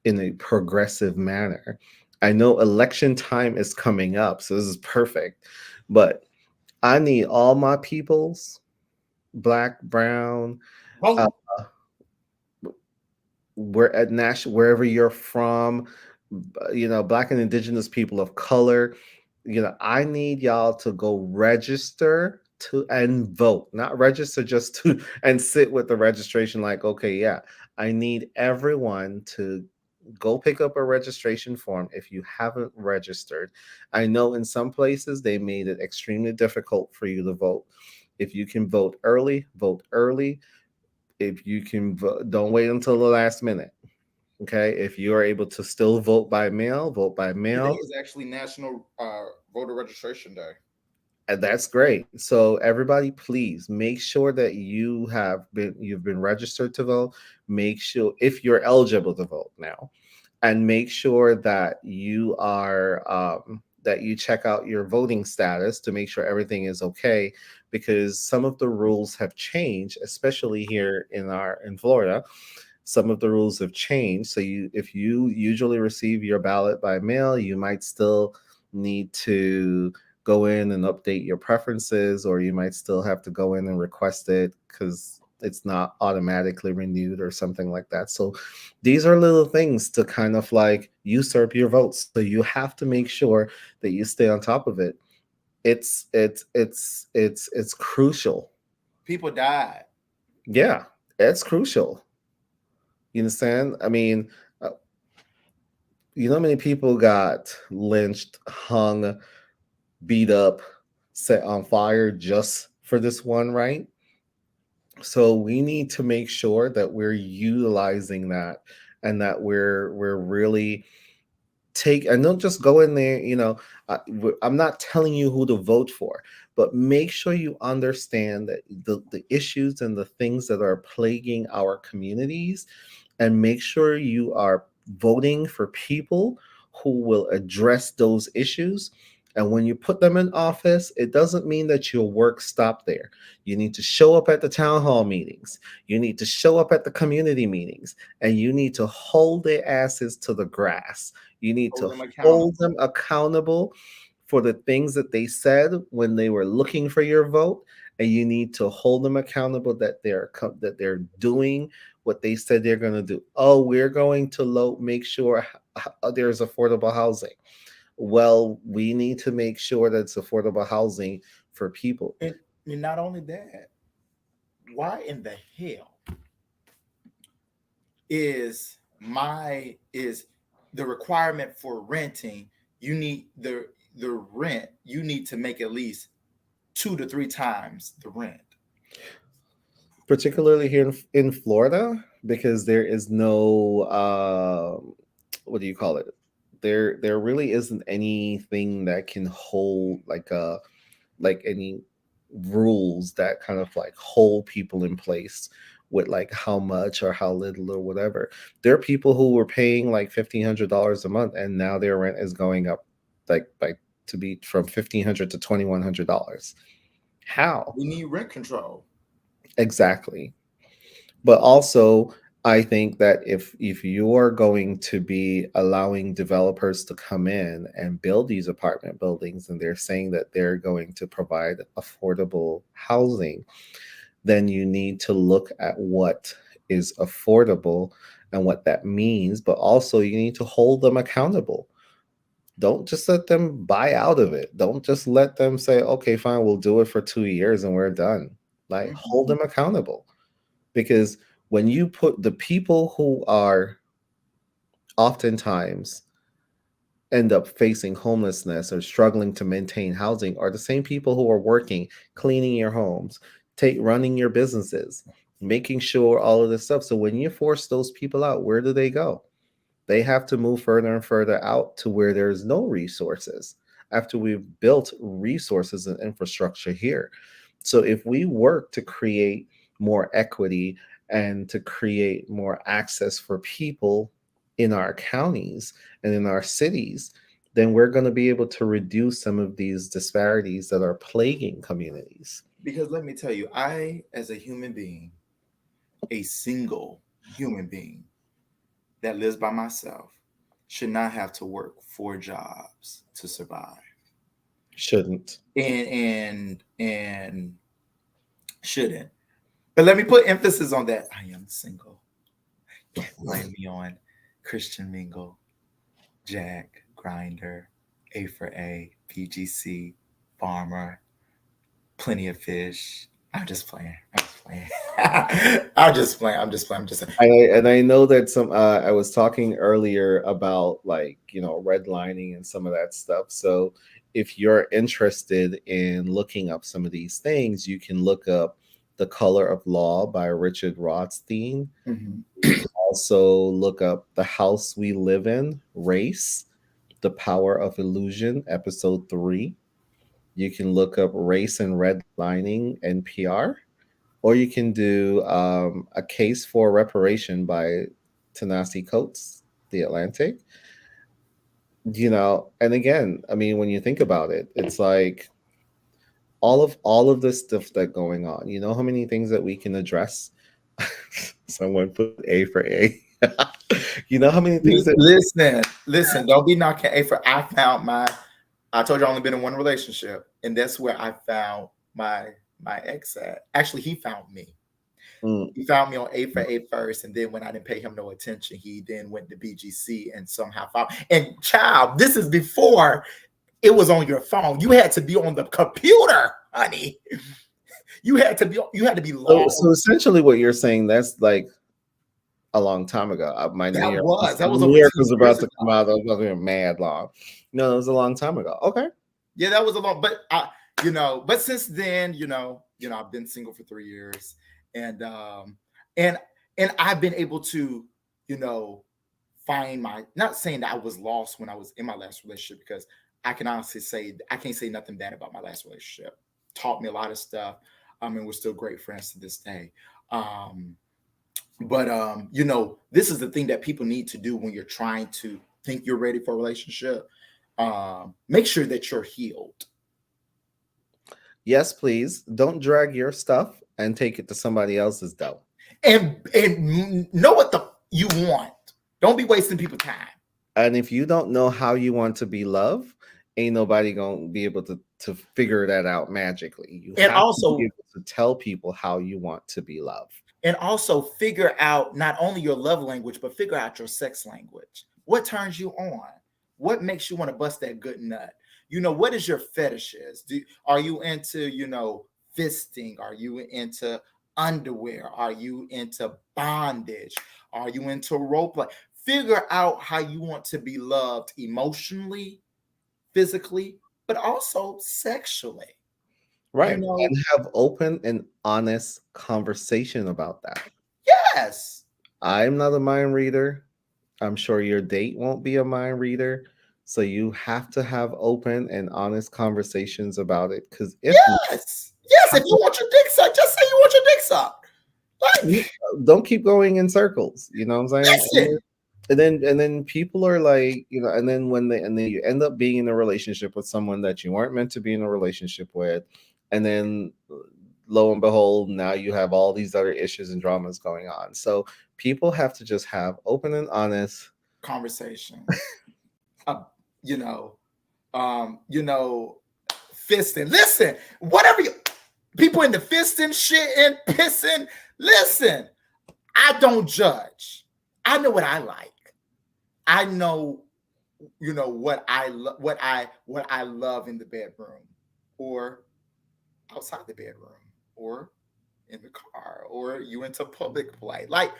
in a progressive manner. I know election time is coming up, so this is perfect. But I need all my peoples, black, brown, uh, Vote. we're at national, wherever you're from, black and indigenous people of color. I need y'all to go register to and vote, not register just to and sit with the registration like, okay, yeah. I need everyone to go pick up a registration form if you haven't registered. I know in some places they made it extremely difficult for you to vote. If you can vote early, vote early. If you can vote, don't wait until the last minute. Okay, if you are able to still vote by mail, vote by Today mail. is actually National Voter Registration Day. And that's great. So everybody, please make sure that you've been registered to vote. Make sure if you're eligible to vote now, and make sure that you check out your voting status to make sure everything is okay, because some of the rules have changed, especially here in Florida. Some of the rules have changed. So if you usually receive your ballot by mail, you might still need to go in and update your preferences, or you might still have to go in and request it because it's not automatically renewed or something like that. So these are little things to kind of like usurp your votes. So you have to make sure that you stay on top of it. It's crucial. People died. Yeah, it's crucial. You understand? I mean, uh, how many people got lynched, hung, beat up, set on fire just for this one, right? So we need to make sure that we're utilizing that, and that we're really take, and don't just go in there. I'm not telling you who to vote for, but make sure you understand that the issues and the things that are plaguing our communities, and make sure you are voting for people who will address those issues. And when you put them in office, it doesn't mean that your work stopped there. You need to show up at the town hall meetings. You need to show up at the community meetings, and you need to hold their asses to the grass. You need Hold to them hold accountable. them accountable for the things that they said when they were looking for your vote, and you need to hold them accountable that they're doing what they said they're going to do. Oh, we're going to make sure there's affordable housing. Well, we need to make sure that it's affordable housing for people. And not only that, why in the hell is the requirement for renting? You need the rent. You need to make at least 2 to 3 times the rent. Particularly here in Florida, because there is no what do you call it? There really isn't anything that can hold like any rules that kind of like hold people in place with like how much or how little or whatever. There are people who were paying like $1,500 a month, and now their rent is going up like to be from $1,500 to $2,100. How? We need rent control. Exactly. But also, I think that if you're going to be allowing developers to come in and build these apartment buildings, and they're saying that they're going to provide affordable housing, then you need to look at what is affordable and what that means, but also you need to hold them accountable. Don't just let them buy out of it. Don't just let them say, okay, fine, we'll do it for 2 years and we're done. Like, hold Mhm. them accountable. Because when you put the people who are oftentimes end up facing homelessness or struggling to maintain housing are the same people who are working, cleaning your homes, running your businesses, making sure all of this stuff. So when you force those people out, where do they go? They have to move further and further out to where there's no resources after we've built resources and infrastructure here. So if we work to create more equity and to create more access for people in our counties and in our cities, then we're going to be able to reduce some of these disparities that are plaguing communities. Because let me tell you, I, as a human being, a single human being that lives by myself, should not have to work 4 jobs to survive. Shouldn't. And shouldn't. But let me put emphasis on that. I am single. Can't find me on Christian Mingle, Jack, Grinder, A4A, PGC, Farmer, Plenty of Fish. I'm just playing. I'm just playing. I'm just playing. I'm just playing. I'm just And I know that some I was talking earlier about like, redlining and some of that stuff. So if you're interested in looking up some of these things, you can look up The Color of Law by Richard Rothstein. Mhm. You can also look up The House We Live In, Race, The Power of Illusion, episode 3. You can look up Race and Redlining, NPR, or you can do A Case for Reparation by Ta-Nehisi Coates, The Atlantic. And again, I mean, when you think about it, it's like all of this stuff that going on. You know how many things that we can address? Someone put A for A. You know how many things that Listen. Don't be knocking A for. I told you I only been in one relationship, and that's where I found my ex at. Actually, he found me. Mm. He found me on A for A first, and then when I didn't pay him no attention, he then went to BGC and somehow found. And child, this is before it was on your phone. You had to be on the computer, honey. You had to be. You had to be logged. So essentially, what you're saying, that's like a long time ago. My That was New over York 10 was years about to ago. come out. I was going mad long. No, it was a long time ago. Okay. Yeah, that was a long. But but since then, I've been single for 3 years, and and I've been able to, you know, find my. Not saying that I was lost when I was in my last relationship, because I can honestly say I can't say nothing bad about my last relationship. Taught me a lot of stuff. And we're still great friends to this day. Um, but this is the thing that people need to do when you're trying to think you're ready for a relationship. Make sure that you're healed. Yes, please. Don't drag your stuff and take it to somebody else's dough. And know what you want. Don't be wasting people's time. And if you don't know how you want to be loved, ain't nobody gonna be able to figure that out magically. You And have to be also, able to tell people how you want to be loved. And also figure out not only your love language, but figure out your sex language. What turns you on? What makes you want to bust that good nut? What is your fetishes? Are you into, fisting? Are you into underwear? Are you into bondage? Are you into role play? Figure out how you want to be loved emotionally, physically, but also sexually. You Right. know, And have open and honest conversation about that. yes, I'm not a mind reader. I'm sure your date won't be a mind reader. So you have to have open and honest conversations about it. Because if not, yes, yes. If you want your dick sucked, just say you want your dick sucked. you- Like, don't keep going in circles. You know what I'm saying? listen. And then people are like, and then you end up being in a relationship with someone that you weren't meant to be in a relationship with, and then lo and behold, now you have all these other issues and dramas going on. So people have to just have open and honest. Conversations. Uh, you know, you know, fisting. Listen, whatever you people into fisting, shitting, pissing. Listen, I don't judge. I know what I like. I know, what I love in the bedroom, or outside the bedroom, or in the car, or you into public play. Like,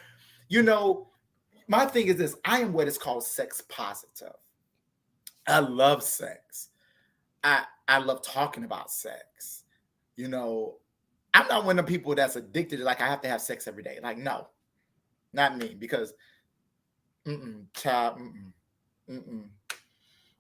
you know, my thing is this: I am what is called sex positive. I love sex. I love talking about sex. You know, I'm not one of the people that's addicted to, like, I have to have sex every day. Like, no, not me, because child, mm-mm.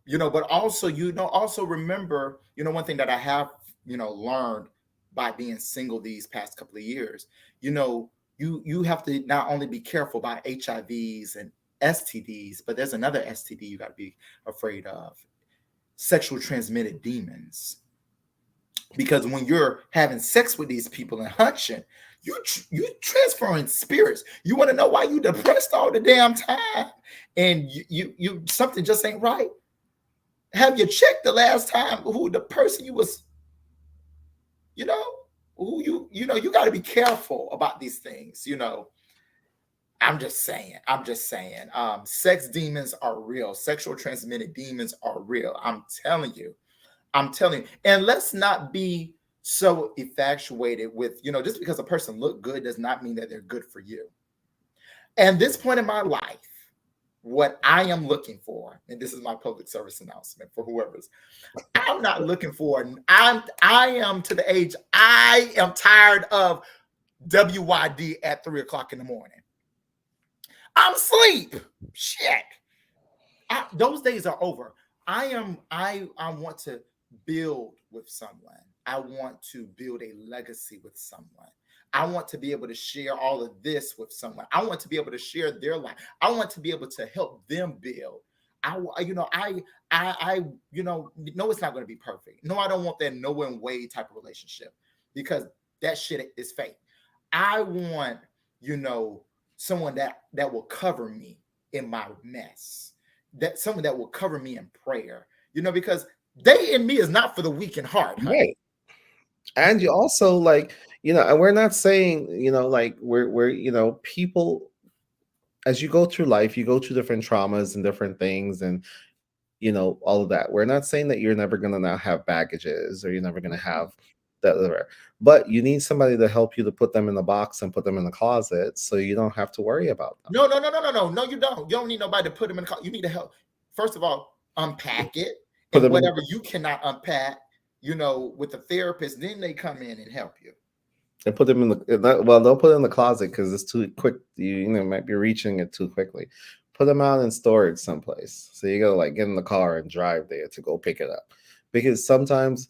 But also, also remember, one thing that I have, learned by being single these past couple of years, you have to not only be careful about HIVs and STDs, but there's another STD you got to be afraid of: sexual transmitted demons. Because when you're having sex with these people and hunching, you transferring spirits. You want to know why you depressed all the damn time, and you something just ain't right. Have you checked the last time who the person you was, you know, who you got to be careful about these things. I'm just saying. I'm just saying. Sex demons are real. Sexual transmitted demons are real. I'm telling you. I'm telling you. And let's not be so infatuated with, just because a person look good does not mean that they're good for you. And this point in my life, what I am looking for, and this is my public service announcement for whoever's, I'm not looking for, I am to the age, I am tired of WYD at 3 o'clock in the morning. I'm asleep. Shit. Those days are over. I want to build with someone. I want to build a legacy with someone. I want to be able to share all of this with someone. I want to be able to share their life. I want to be able to help them build. No, it's not going to be perfect. No, I don't want that no and way type of relationship, because that shit is fake. I want, someone that will cover me in my mess, that someone that will cover me in prayer, because they and me is not for the weak in heart, honey. Right. And you also, like, and we're not saying, like, we're people, as you go through life, you go through different traumas and different things, and all of that. We're not saying that you're never going to not have baggages, or you're never going to have that, whatever. But you need somebody to help you to put them in the box and put them in the closet, so you don't have to worry about them. No, no, no, no, no, no, no. You don't. You don't need nobody to put them in the car. You need to help. First of all, unpack it, Put and them in. whatever you cannot unpack, with a therapist, then they come in and help you. And put them in the well, don't put it in the closet because it's too quick. You might be reaching it too quickly. Put them out in storage someplace. So you gotta, like, get in the car and drive there to go pick it up, because sometimes,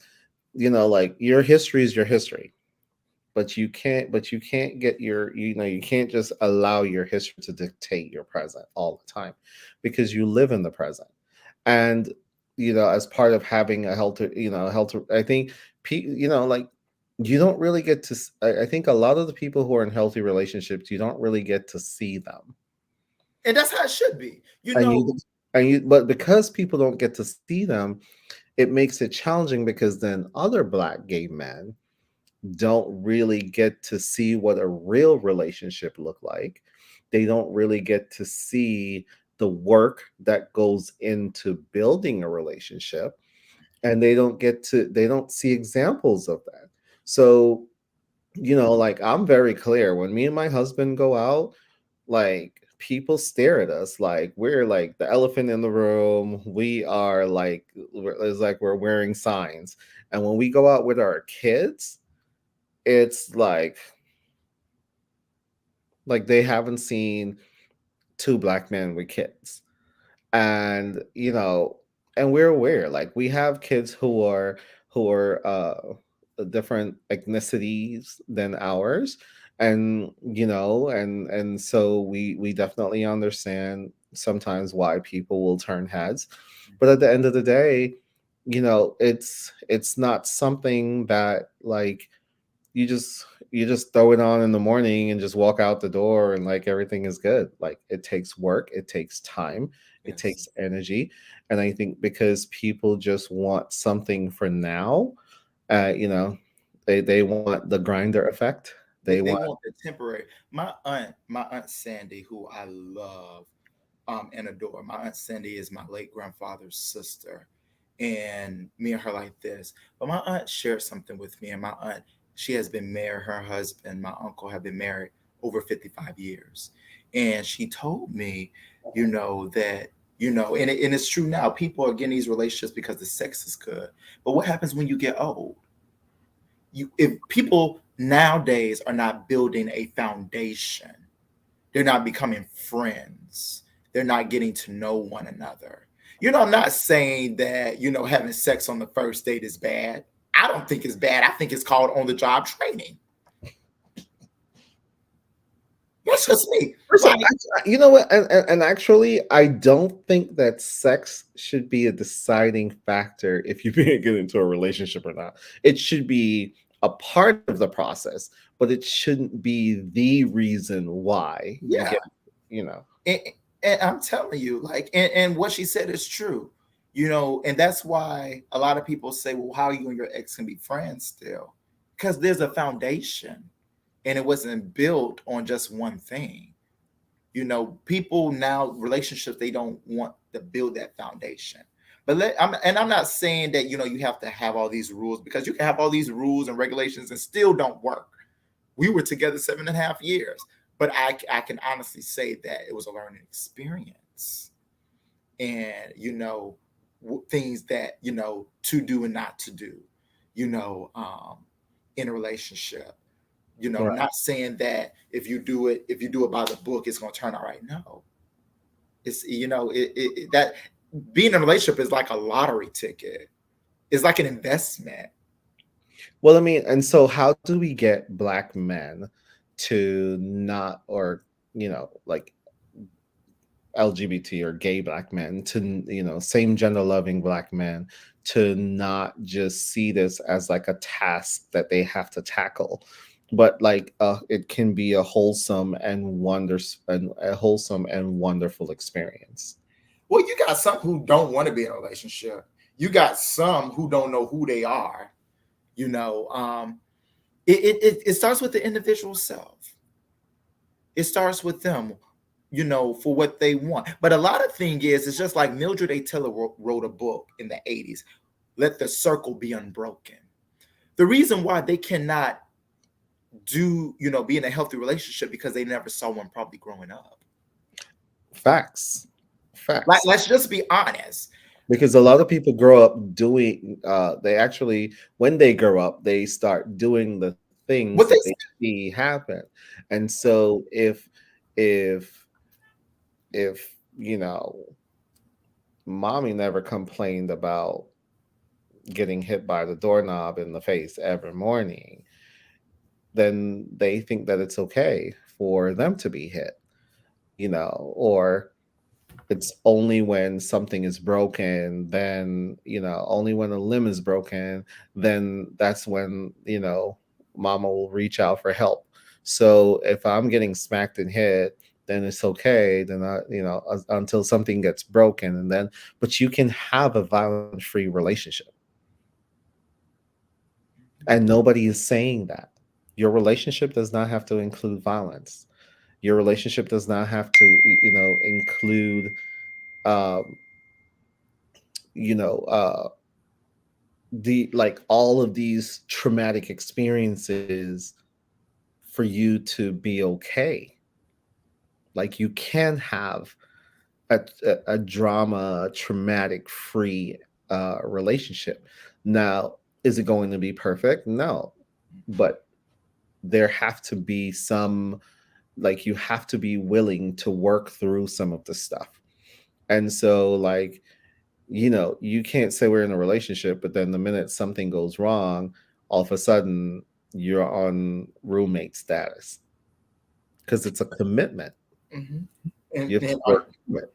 like, your history is your history, but you can't get you can't just allow your history to dictate your present all the time, because you live in the present. And as part of having a healthy, I think, like, you don't really get to I think a lot of the people who are in healthy relationships, you don't really get to see them. And that's how it should be. And but because people don't get to see them, it makes it challenging, because then other black gay men don't really get to see what a real relationship look like. They don't really get to see the work that goes into building a relationship, and they don't see examples of that. So, like, I'm very clear when me and my husband go out, like, people stare at us like we're like the elephant in the room. We are like, it's like we're wearing signs. And when we go out with our kids, it's like they haven't seen two black men with kids. And and we're aware, like, we have kids who are different ethnicities than ours. And so we definitely understand sometimes why people will turn heads. But at the end of the day, it's not something that, like, you just throw it on in the morning and just walk out the door and, like, everything is good. Like, it takes work, it takes time, it Yes. takes energy. And I think because people just want something for now, they want the grinder effect. They They want. want the temporary. My aunt Sandy, who I love and adore. My aunt Sandy is my late grandfather's sister, and me and her like this. But my aunt shared something with me, and my aunt, she has been married. Her husband, my uncle, have been married over 55 years, and she told me, that and it's true now. People are getting these relationships because the sex is good, but what happens when you get old? If people nowadays are not building a foundation, they're not becoming friends, they're not getting to know one another. I'm not saying that having sex on the first date is bad. I don't think it's bad. I think it's called on the job training. That's just me. So, Like, you know what? And actually, I don't think that sex should be a deciding factor if you get into a relationship or not. It should be a part of the process, but it shouldn't be the reason why you yeah. get, you know. and, and I'm telling you, like, and what she said is true, and that's why a lot of people say, well, how you and your ex can be friends still? Because there's a foundation, and it wasn't built on just one thing. People now, relationships, they don't want to build that foundation. I'm not saying that you have to have all these rules, because you can have all these rules and regulations and still don't work. We were together 7.5 years, but I can honestly say that it was a learning experience, and things that to do and not to do, you know, um, in a relationship. Right. Not saying that if you do it by the book, it's going to turn out right. No, it's that being in a relationship is like a lottery ticket. It's like an investment. Well, I mean, and so how do we get black men to not, or, like, LGBT or gay black men to, same gender loving black men to not just see this as like a task that they have to tackle, but like, it can be a wholesome and wonderful experience. Well, you got some who don't want to be in a relationship. You got some who don't know who they are. You know, it starts with the individual self. It starts with them, for what they want. But a lot of thing is, it's just like Mildred A. Taylor wrote a book in the 80s, Let the Circle Be Unbroken. The reason why they cannot be in a healthy relationship, because they never saw one probably growing up. Facts. Like, Facts. let's just be honest. Because a lot of people grow up doing, they actually, when they grow up, they start doing the things What that they they see happen. And so if if mommy never complained about getting hit by the doorknob in the face every morning, then they think that it's okay for them to be hit, or it's only when something is broken, then, only when a limb is broken, then that's when, mama will reach out for help. So if I'm getting smacked and hit, then it's okay. Then until something gets broken, and then, but you can have a violent free relationship. And nobody is saying that. Your relationship does not have to include violence. Your relationship does not have to, include, um, you know, the like all of these traumatic experiences for you to be okay. Like you can have a drama traumatic free relationship. Now, is it going to be perfect? No, but there have to be some, like you have to be willing to work through some of the stuff. And so like, you can't say we're in a relationship, but then the minute something goes wrong, all of a sudden you're on roommate status because it's a commitment. Hmm. And, You have to and work through it.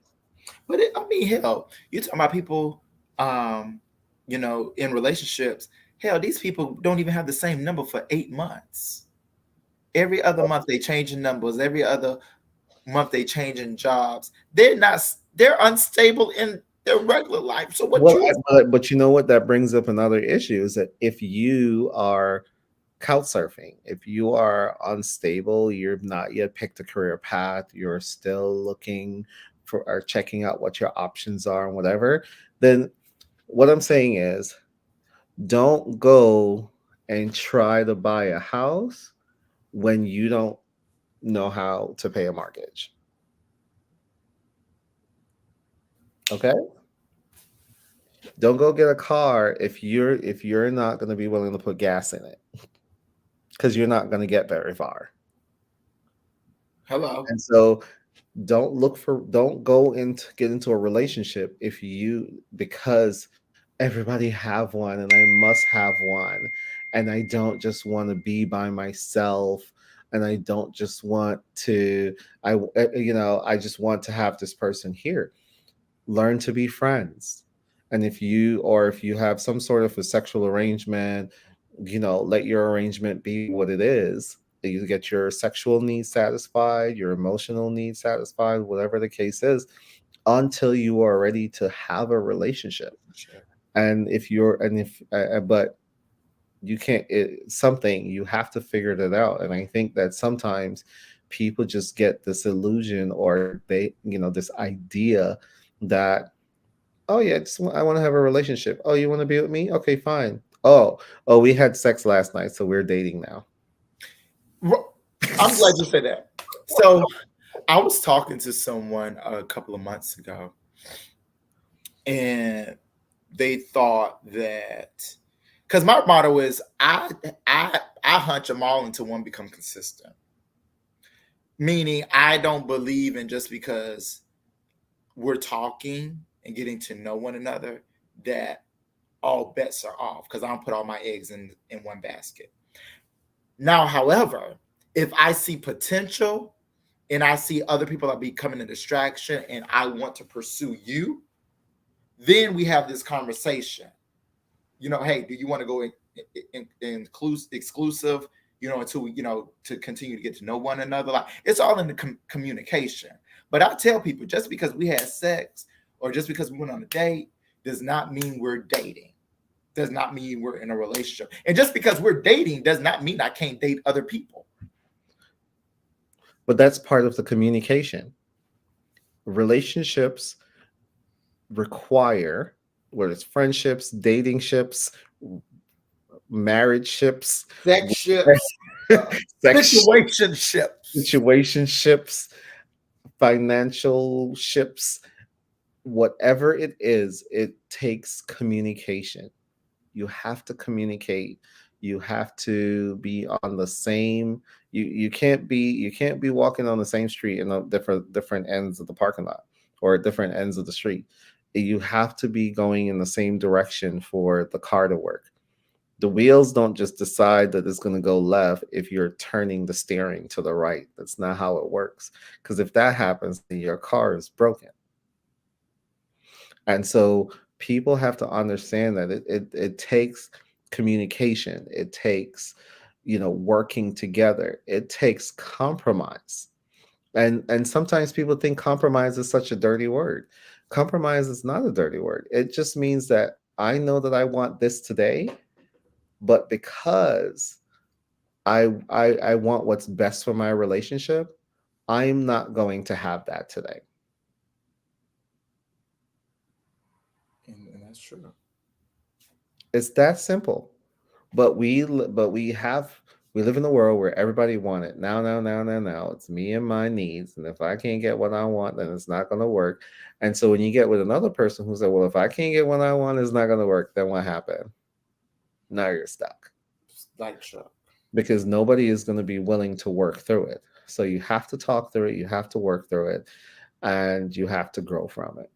but I mean, hell, you talking about people, um, in relationships. Hell, these people don't even have the same number for 8 months. Every other month they changing numbers. Every other month they changing jobs. They're not. They're unstable in their regular life. So what Well, you? but you know what? That brings up another issue is that if you are couch surfing, if you are unstable, you've not yet picked a career path, you're still looking for or checking out what your options are and whatever, then what I'm saying is don't go and try to buy a house when you don't know how to pay a mortgage. Okay? Don't go get a car if you're not going to be willing to put gas in it because you're not going to get very far. Hello. And so don't go into get into a relationship if you because everybody have one and I must have one and I don't just want to be by myself and I don't just want to I just want to have this person here. Learn to be friends. And if you have some sort of a sexual arrangement, let your arrangement be what it is. You get your sexual needs satisfied, your emotional needs satisfied, whatever the case is, until you are ready to have a relationship. And if you're and if but you can't something you have to figure that out. And I think that sometimes people just get this illusion or this idea that, oh yeah, I want to have a relationship. Oh, you want to be with me? Okay, fine. Oh, we had sex last night, so we're dating now. I'm glad you said that. So I was talking to someone a couple of months ago, and they thought that because my motto is I hunch them all until one become consistent. Meaning I don't believe in just because we're talking and getting to know one another that all bets are off because I don't put all my eggs in one basket. Now, however, if I see potential and I see other people are becoming a distraction and I want to pursue you, then we have this conversation. Hey, do you want to go exclusive? Until to continue to get to know one another. Like it's all in the communication. But I tell people, just because we had sex or just because we went on a date does not mean we're dating. Does not mean we're in a relationship. And just because we're dating does not mean I can't date other people. But that's part of the communication. Relationships require, whether it's friendships, dating ships, marriage ships, Sex ships, sex situationships. situationships, financial ships, whatever it is, it takes communication. You have to communicate. You have to be on the same. You can't be walking on the same street in a different ends of the parking lot or different ends of the street. You have to be going in the same direction for the car to work. The wheels don't just decide that it's going to go left if you're turning the steering to the right. That's not how it works. Because if that happens, then your car is broken. And so people have to understand that it takes communication. It takes, working together. It takes compromise. And sometimes people think compromise is such a dirty word. Compromise is not a dirty word. It just means that I know that I want this today, But because I want what's best for my relationship, I'm not going to have that today. And that's true. It's that simple. But we live in a world where everybody want it now, now, now, now, now. It's me and my needs, and if I can't get what I want, then it's not going to work. And so when you get with another person who said, "Well, if I can't get what I want, it's not going to work," then what happened? Now you're stuck Like Chuck. because nobody is going to be willing to work through it. So you have to talk through it, you have to work through it, and you have to grow from it.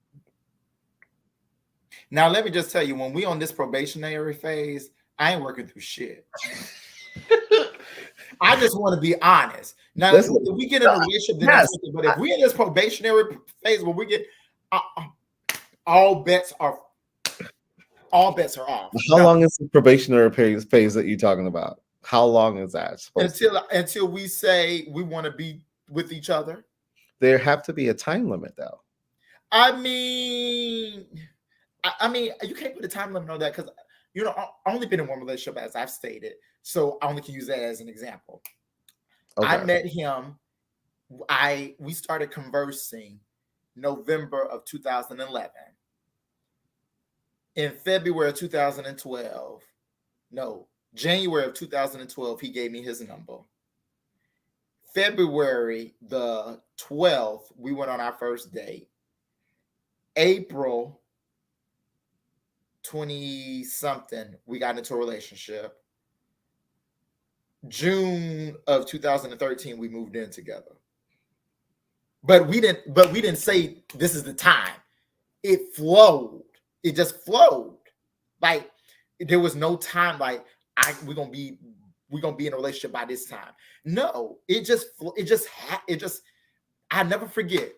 Now let me just tell you, when we on this probationary phase, I ain't working through shit. I just want to be honest. Now, Listen, if we get in a relationship, then that's yes. okay. But if we're in this probationary phase where we get uh, all bets are off. How Now, long is the probationary phase that you're talking about? How long is that supposed to be? until we say we want to be with each other. There have to be a time limit, though. I mean, I mean, you can't put a time limit on that because I've only been in one relationship, as I've stated, so I only can use that as an example. I Okay. met him. We started conversing November of 2011. In February of 2012, no, January of 2012, he gave me his number. February the 12th, we went on our first date. April 20 something, we got into a relationship. June of 2013, we moved in together. But we didn't say this is the time. It flowed. It just flowed. Like there was no time like we're gonna be in a relationship by this time. No, it just I never forget.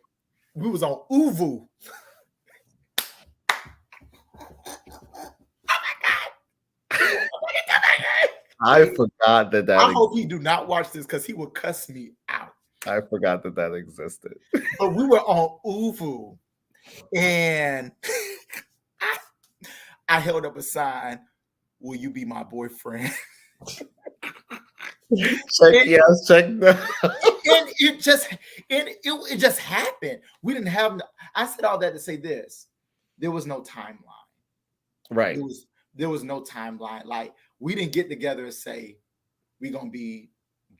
We was on Uvu. I forgot that I hope he do not watch this because he will cuss me out. I forgot that that existed. But we were on Uvu, and I held up a sign. Will you be my boyfriend? Check and, yes, check no. and it just happened. We didn't have. I said all that to say this: there was no timeline. Right. There was no timeline. Like we didn't get together and say we're gonna be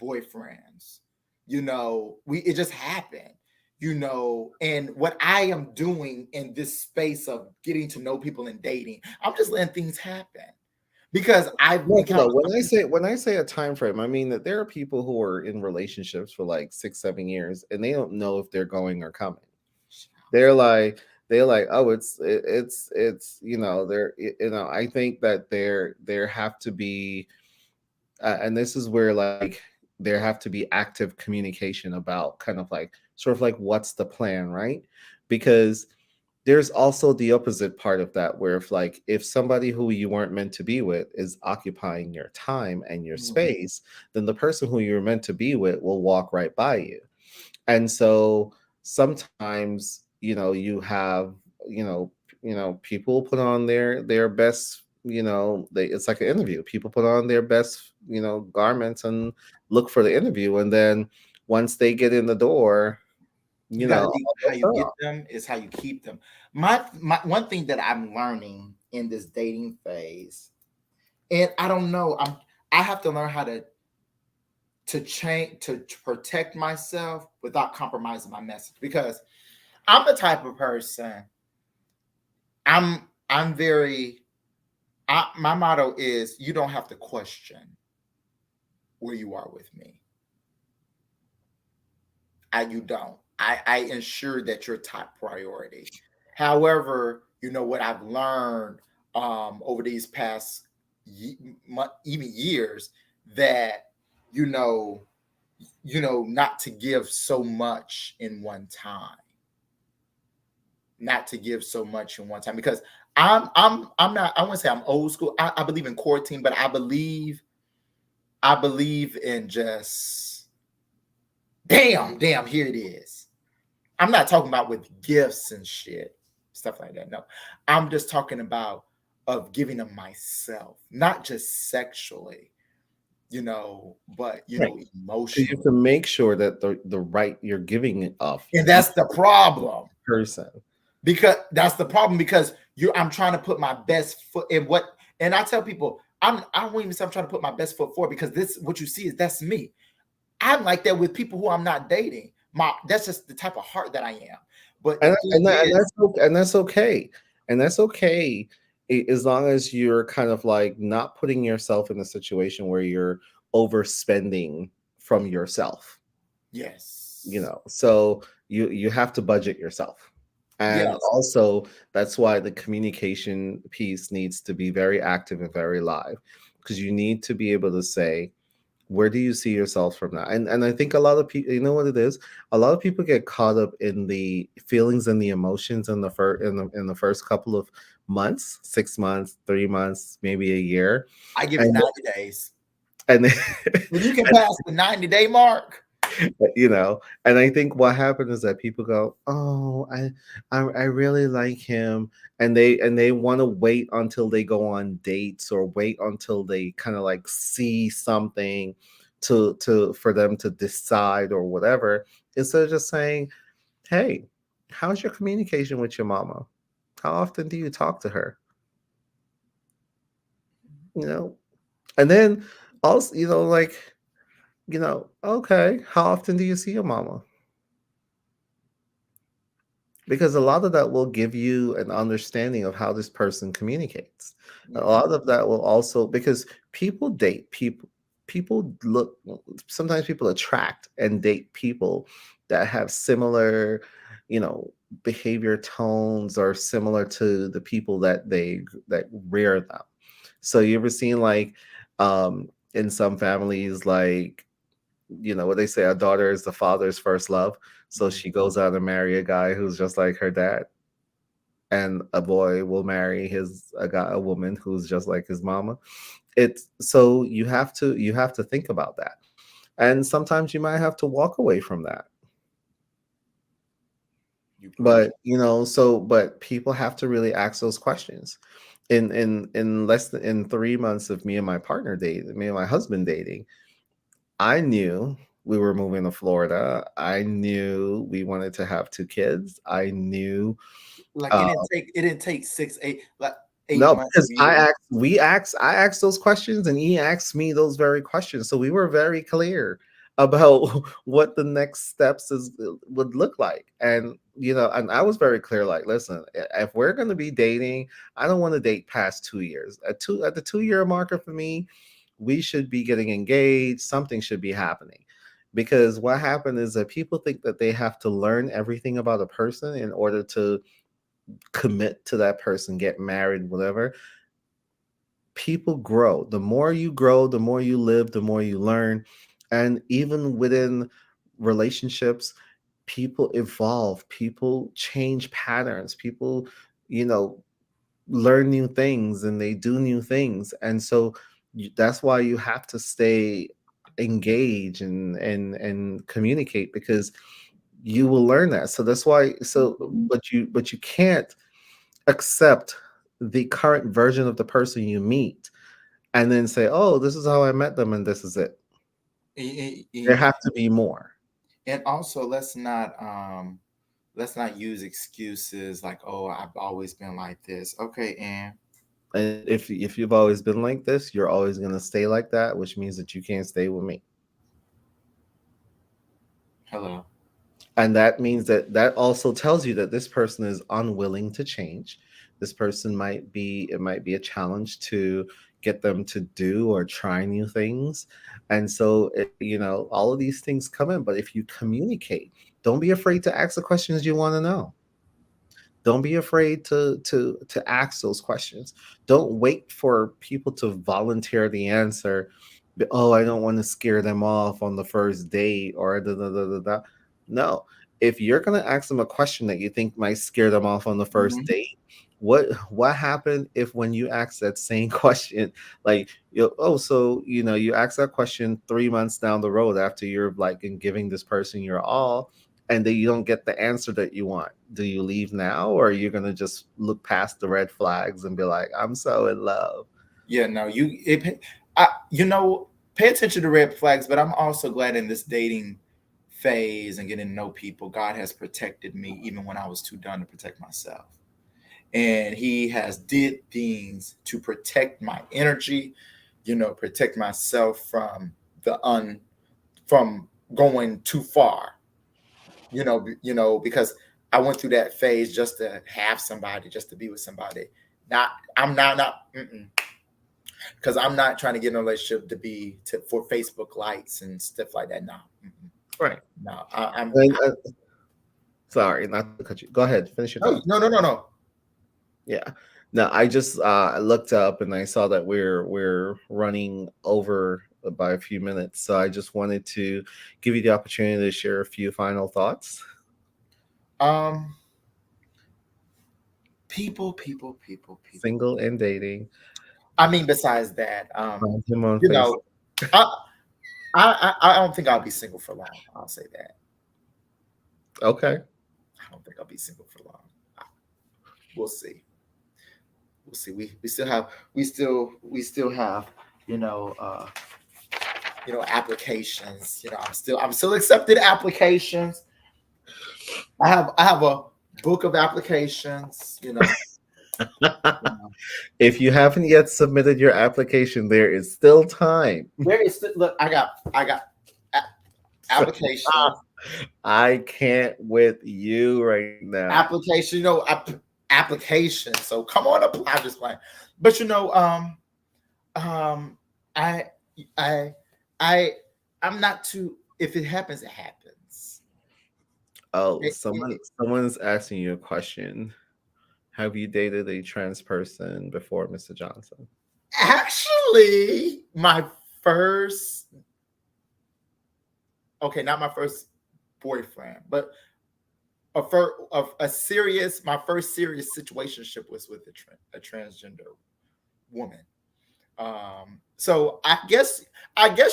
boyfriends. It just happened. And what I am doing in this space of getting to know people and dating, I'm just letting things happen because I've No, when I say a time frame, I mean that there are people who are in relationships for like 6, 7 years and they don't know if they're going or coming. They're like oh it's I think that there have to be and this is where like there have to be active communication about kind of like sort of like what's the plan, right? Because there's also the opposite part of that where if somebody who you weren't meant to be with is occupying your time and your space, then the person who you're meant to be with will walk right by you. And so sometimes you have people put on their best, it's like an interview. People put on their best garments and look for the interview, and then once they get in the door, You got to all think how bets you are get off. them is how you keep them. My one thing that I'm learning in this dating phase, and I don't know, I have to learn how to change to protect myself without compromising my message because I'm the type of person. I'm very. My motto is you don't have to question where you are with me. You don't. I ensure that you're top priority. However, what I've learned over these past even years that you know not to give so much in one time, not to give so much in one time because I'm not. I wouldn't say I'm old school. I believe in courting, but I believe in just damn, here it is. I'm not talking about with gifts and shit, stuff like that. No, I'm just talking about of giving of myself, not just sexually, but Right. Because you emotionally. have to make sure that the right you're giving it off And you that's the problem. person. Because that's the problem, because I'm trying to put my best foot in what, and I tell people, I don't even say I'm trying to put my best foot forward, because this, what you see, is that's me. I'm like that with people who I'm not dating. That's just the type of heart that I am. But the thing is, And that's okay. And that's okay, as long as you're kind of like not putting yourself in a situation where you're overspending from yourself. yes, So you have to budget yourself. And yes, also, that's why the communication piece needs to be very active and very live, because you need to be able to say, where do you see yourself from that? And I think a lot of people, you know what it is, a lot of people get caught up in the feelings and the emotions in the first couple of months, 6 months, 3 months, maybe a year. I give it and 90 days. and When you can pass the 90-day mark, and I think what happened is that people go, oh, I really like him, and they want to wait until they go on dates, or wait until they kind of like see something to for them to decide or whatever, instead of just saying, hey, how's your communication with your mama? How often do you talk to her? you know and then also, like, okay, how often do you see your mama? Because a lot of that will give you an understanding of how this person communicates. A yeah, lot of that will also, because people date people look, sometimes people attract and date people that have similar, you know behavior tones, or similar to the people that rear them. So you ever seen, like, in some families, like, what they say, a daughter is the father's first love. So mhm. she goes out and marry a guy who's just like her dad, and a boy will marry a woman who's just like his mama. It's so you have to think about that, and sometimes you might have to walk away from that. You preach. But people have to really ask those questions. In less than in 3 months of me and my husband dating, I knew we were moving to Florida. I knew we wanted to have two kids. I knew, Like uh, it didn't take 6, 8, like 8 months no, for because you to. I asked those questions, and he asked me those very questions. So we were very clear about what the next steps would look like. And I was very clear, like, listen, if we're going to be dating, I don't want to date past 2 years. At the 2 year marker for me, we should be getting engaged. Something should be happening. Because what happened is that people think that they have to learn everything about a person in order to commit to that person, get married, whatever. People grow. The more you grow, the more you live, the more you learn. And even within relationships, people evolve, people change patterns, people, you know, learn new things, and they do new things. And so that's why you have to stay engaged and communicate, because you will learn that. So that's why, but you can't accept the current version of the person you meet and then say, "Oh, this is how I met them, and this is it." There have to be more. And also, let's not use excuses like, oh, I've always been like this. Okay, and And if you've always been like this, you're always gonna stay like that, which means that you can't stay with me. hello. And that means that also tells you that this person is unwilling to change. This person it might be a challenge to get them to do or try new things. And so, all of these things come in. But if you communicate, don't be afraid to ask the questions you want to know. Don't be afraid to ask those questions. Don't wait for people to volunteer the answer. Oh, I don't want to scare them off on the first date, or da, da, da, da, da. No. If you're gonna ask them a question that you think might scare them off on the first Mhm. date, what happened if, when you ask that same question, like, so you ask that question 3 months down the road, after you're like in giving this person your all, and then you don't get the answer that you want. Do you leave now, or are you going to just look past the red flags and be like, I'm so in love? Yeah, no, pay attention to red flags, but I'm also glad in this dating phase and getting to know people, God has protected me even when I was too dumb to protect myself. And he has did things to protect my energy, protect myself from the un from going too far, because I went through that phase just to have somebody, just to be with somebody. Not I'm not because I'm not trying to get in a relationship for Facebook likes and stuff like that. No, Right. no, And, sorry, not to cut you. Go ahead, finish your thought. no. Yeah. No, I just looked up and I saw that we're running over by a few minutes. So I just wanted to give you the opportunity to share a few final thoughts. Um, people. Single and dating. I mean, besides that, Find him on you Facebook. know, I, I don't think I'll be single for long. I'll say that. Okay. I don't think I'll be single for long. We'll see. We'll see. We still have you know uh applications. I'm still accepting applications. I have a book of applications. If you haven't yet submitted your application, there is still time. There is look. I got applications. I can't with you right now. Application. Application. So come on, apply. I'm just playing. But I I I I'm not too. If it happens, it happens. Oh, It, it, someone's asking you a question. Have you dated a trans person before, Mr. Johnson? Actually, my first, okay, not my first boyfriend, but my first serious situationship was with a transgender woman. So I guess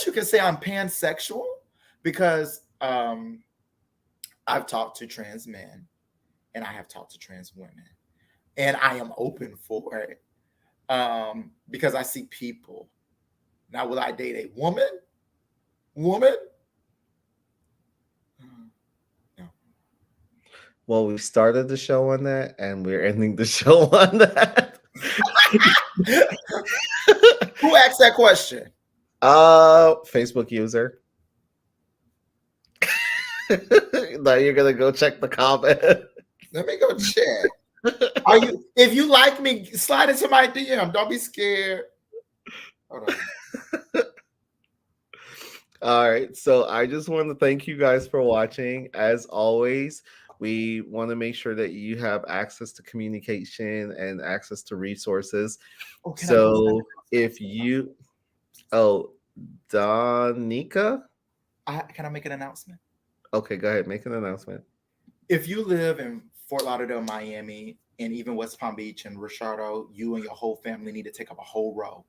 you can say I'm pansexual because I've talked to trans men and I have talked to trans women, and I am open for it because I see people. Now, will I date a woman? Woman? No. Well, we started the show on that, and we're ending the show on that. Who asked that question? Facebook user. Now you're gonna go check the comment. Let me go check. Are you? If you like me, slide into my DM. Don't be scared. Hold on. All right. So I just want to thank you guys for watching. As always, we want to make sure that you have access to communication and access to resources. Oh, can I go So if you, oh, Donika, can I make an announcement? okay, go ahead, make an announcement. If you live in Fort Lauderdale, Miami, and even West Palm Beach and Richardo, you and your whole family need to take up a whole row.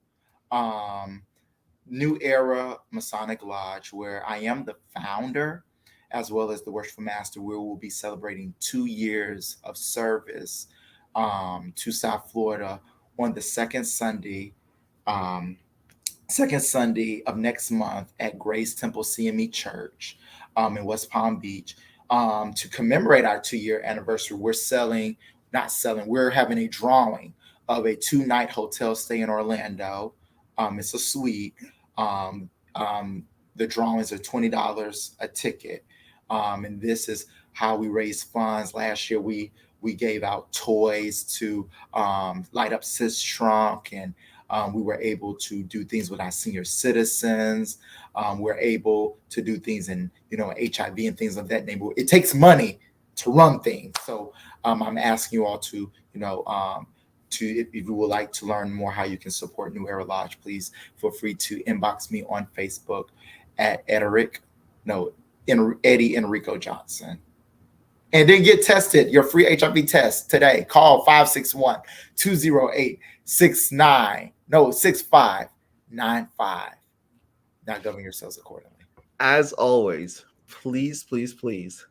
New Era Masonic Lodge, where I am the founder as well as the worshipful master, where we'll be celebrating 2 years of service to South Florida on the um, second Sunday of next month at Grace Temple CME Church in West Palm Beach. To commemorate our 2-year anniversary, we're having a drawing of a 2-night hotel stay in Orlando. It's a suite. The drawings are $20 a ticket. And this is how we raise funds. Last year, we gave out toys to light up Sis Trunk, and we were able to do things with our senior citizens. We're able to do things in HIV and things of that nature. It takes money to run things, so I'm asking you all to if you would like to learn more how you can support New Era Lodge, please feel free to inbox me on Facebook at Eddie Enrico Johnson. And then get tested, your free HIV test today. Call 561-208-6595. Now govern yourselves accordingly. As always, please, please, please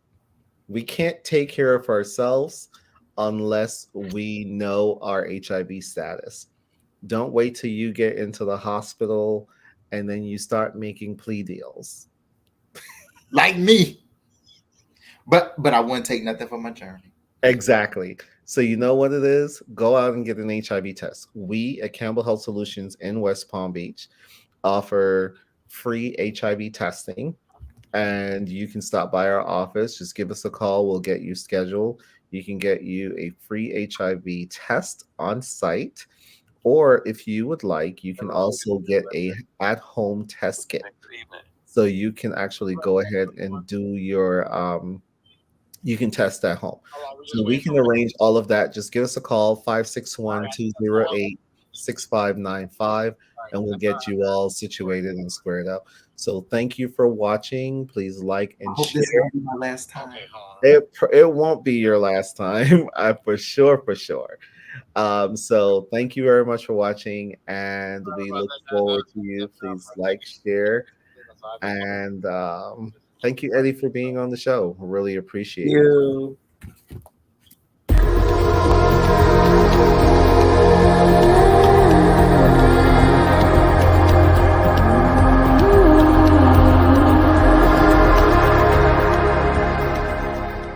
We can't take care of ourselves unless we know our HIV status. Don't wait till you get into the hospital and then you start making plea deals. Like me. But I wouldn't take nothing for my journey. Exactly. So you know what it is? Go out and get an HIV test. We at Campbell Health Solutions in West Palm Beach offer free HIV testing, and you can stop by our office. Just give us a call. We'll get you scheduled. You can get you a free HIV test on site, or if you would like, you can also get a at-home test kit. So you can actually go ahead and do your you can test at home. So we can arrange all of that. Just give us a call, 561-208-6595, and we'll get you all situated and squared up. So thank you for watching. Please like I and hope share. this won't be my last time. It won't be your last time, for sure, for sure. So thank you very much for watching, and we look forward to you. Please like, share, and thank you, Eddie, for being on the show. Really appreciate it. You.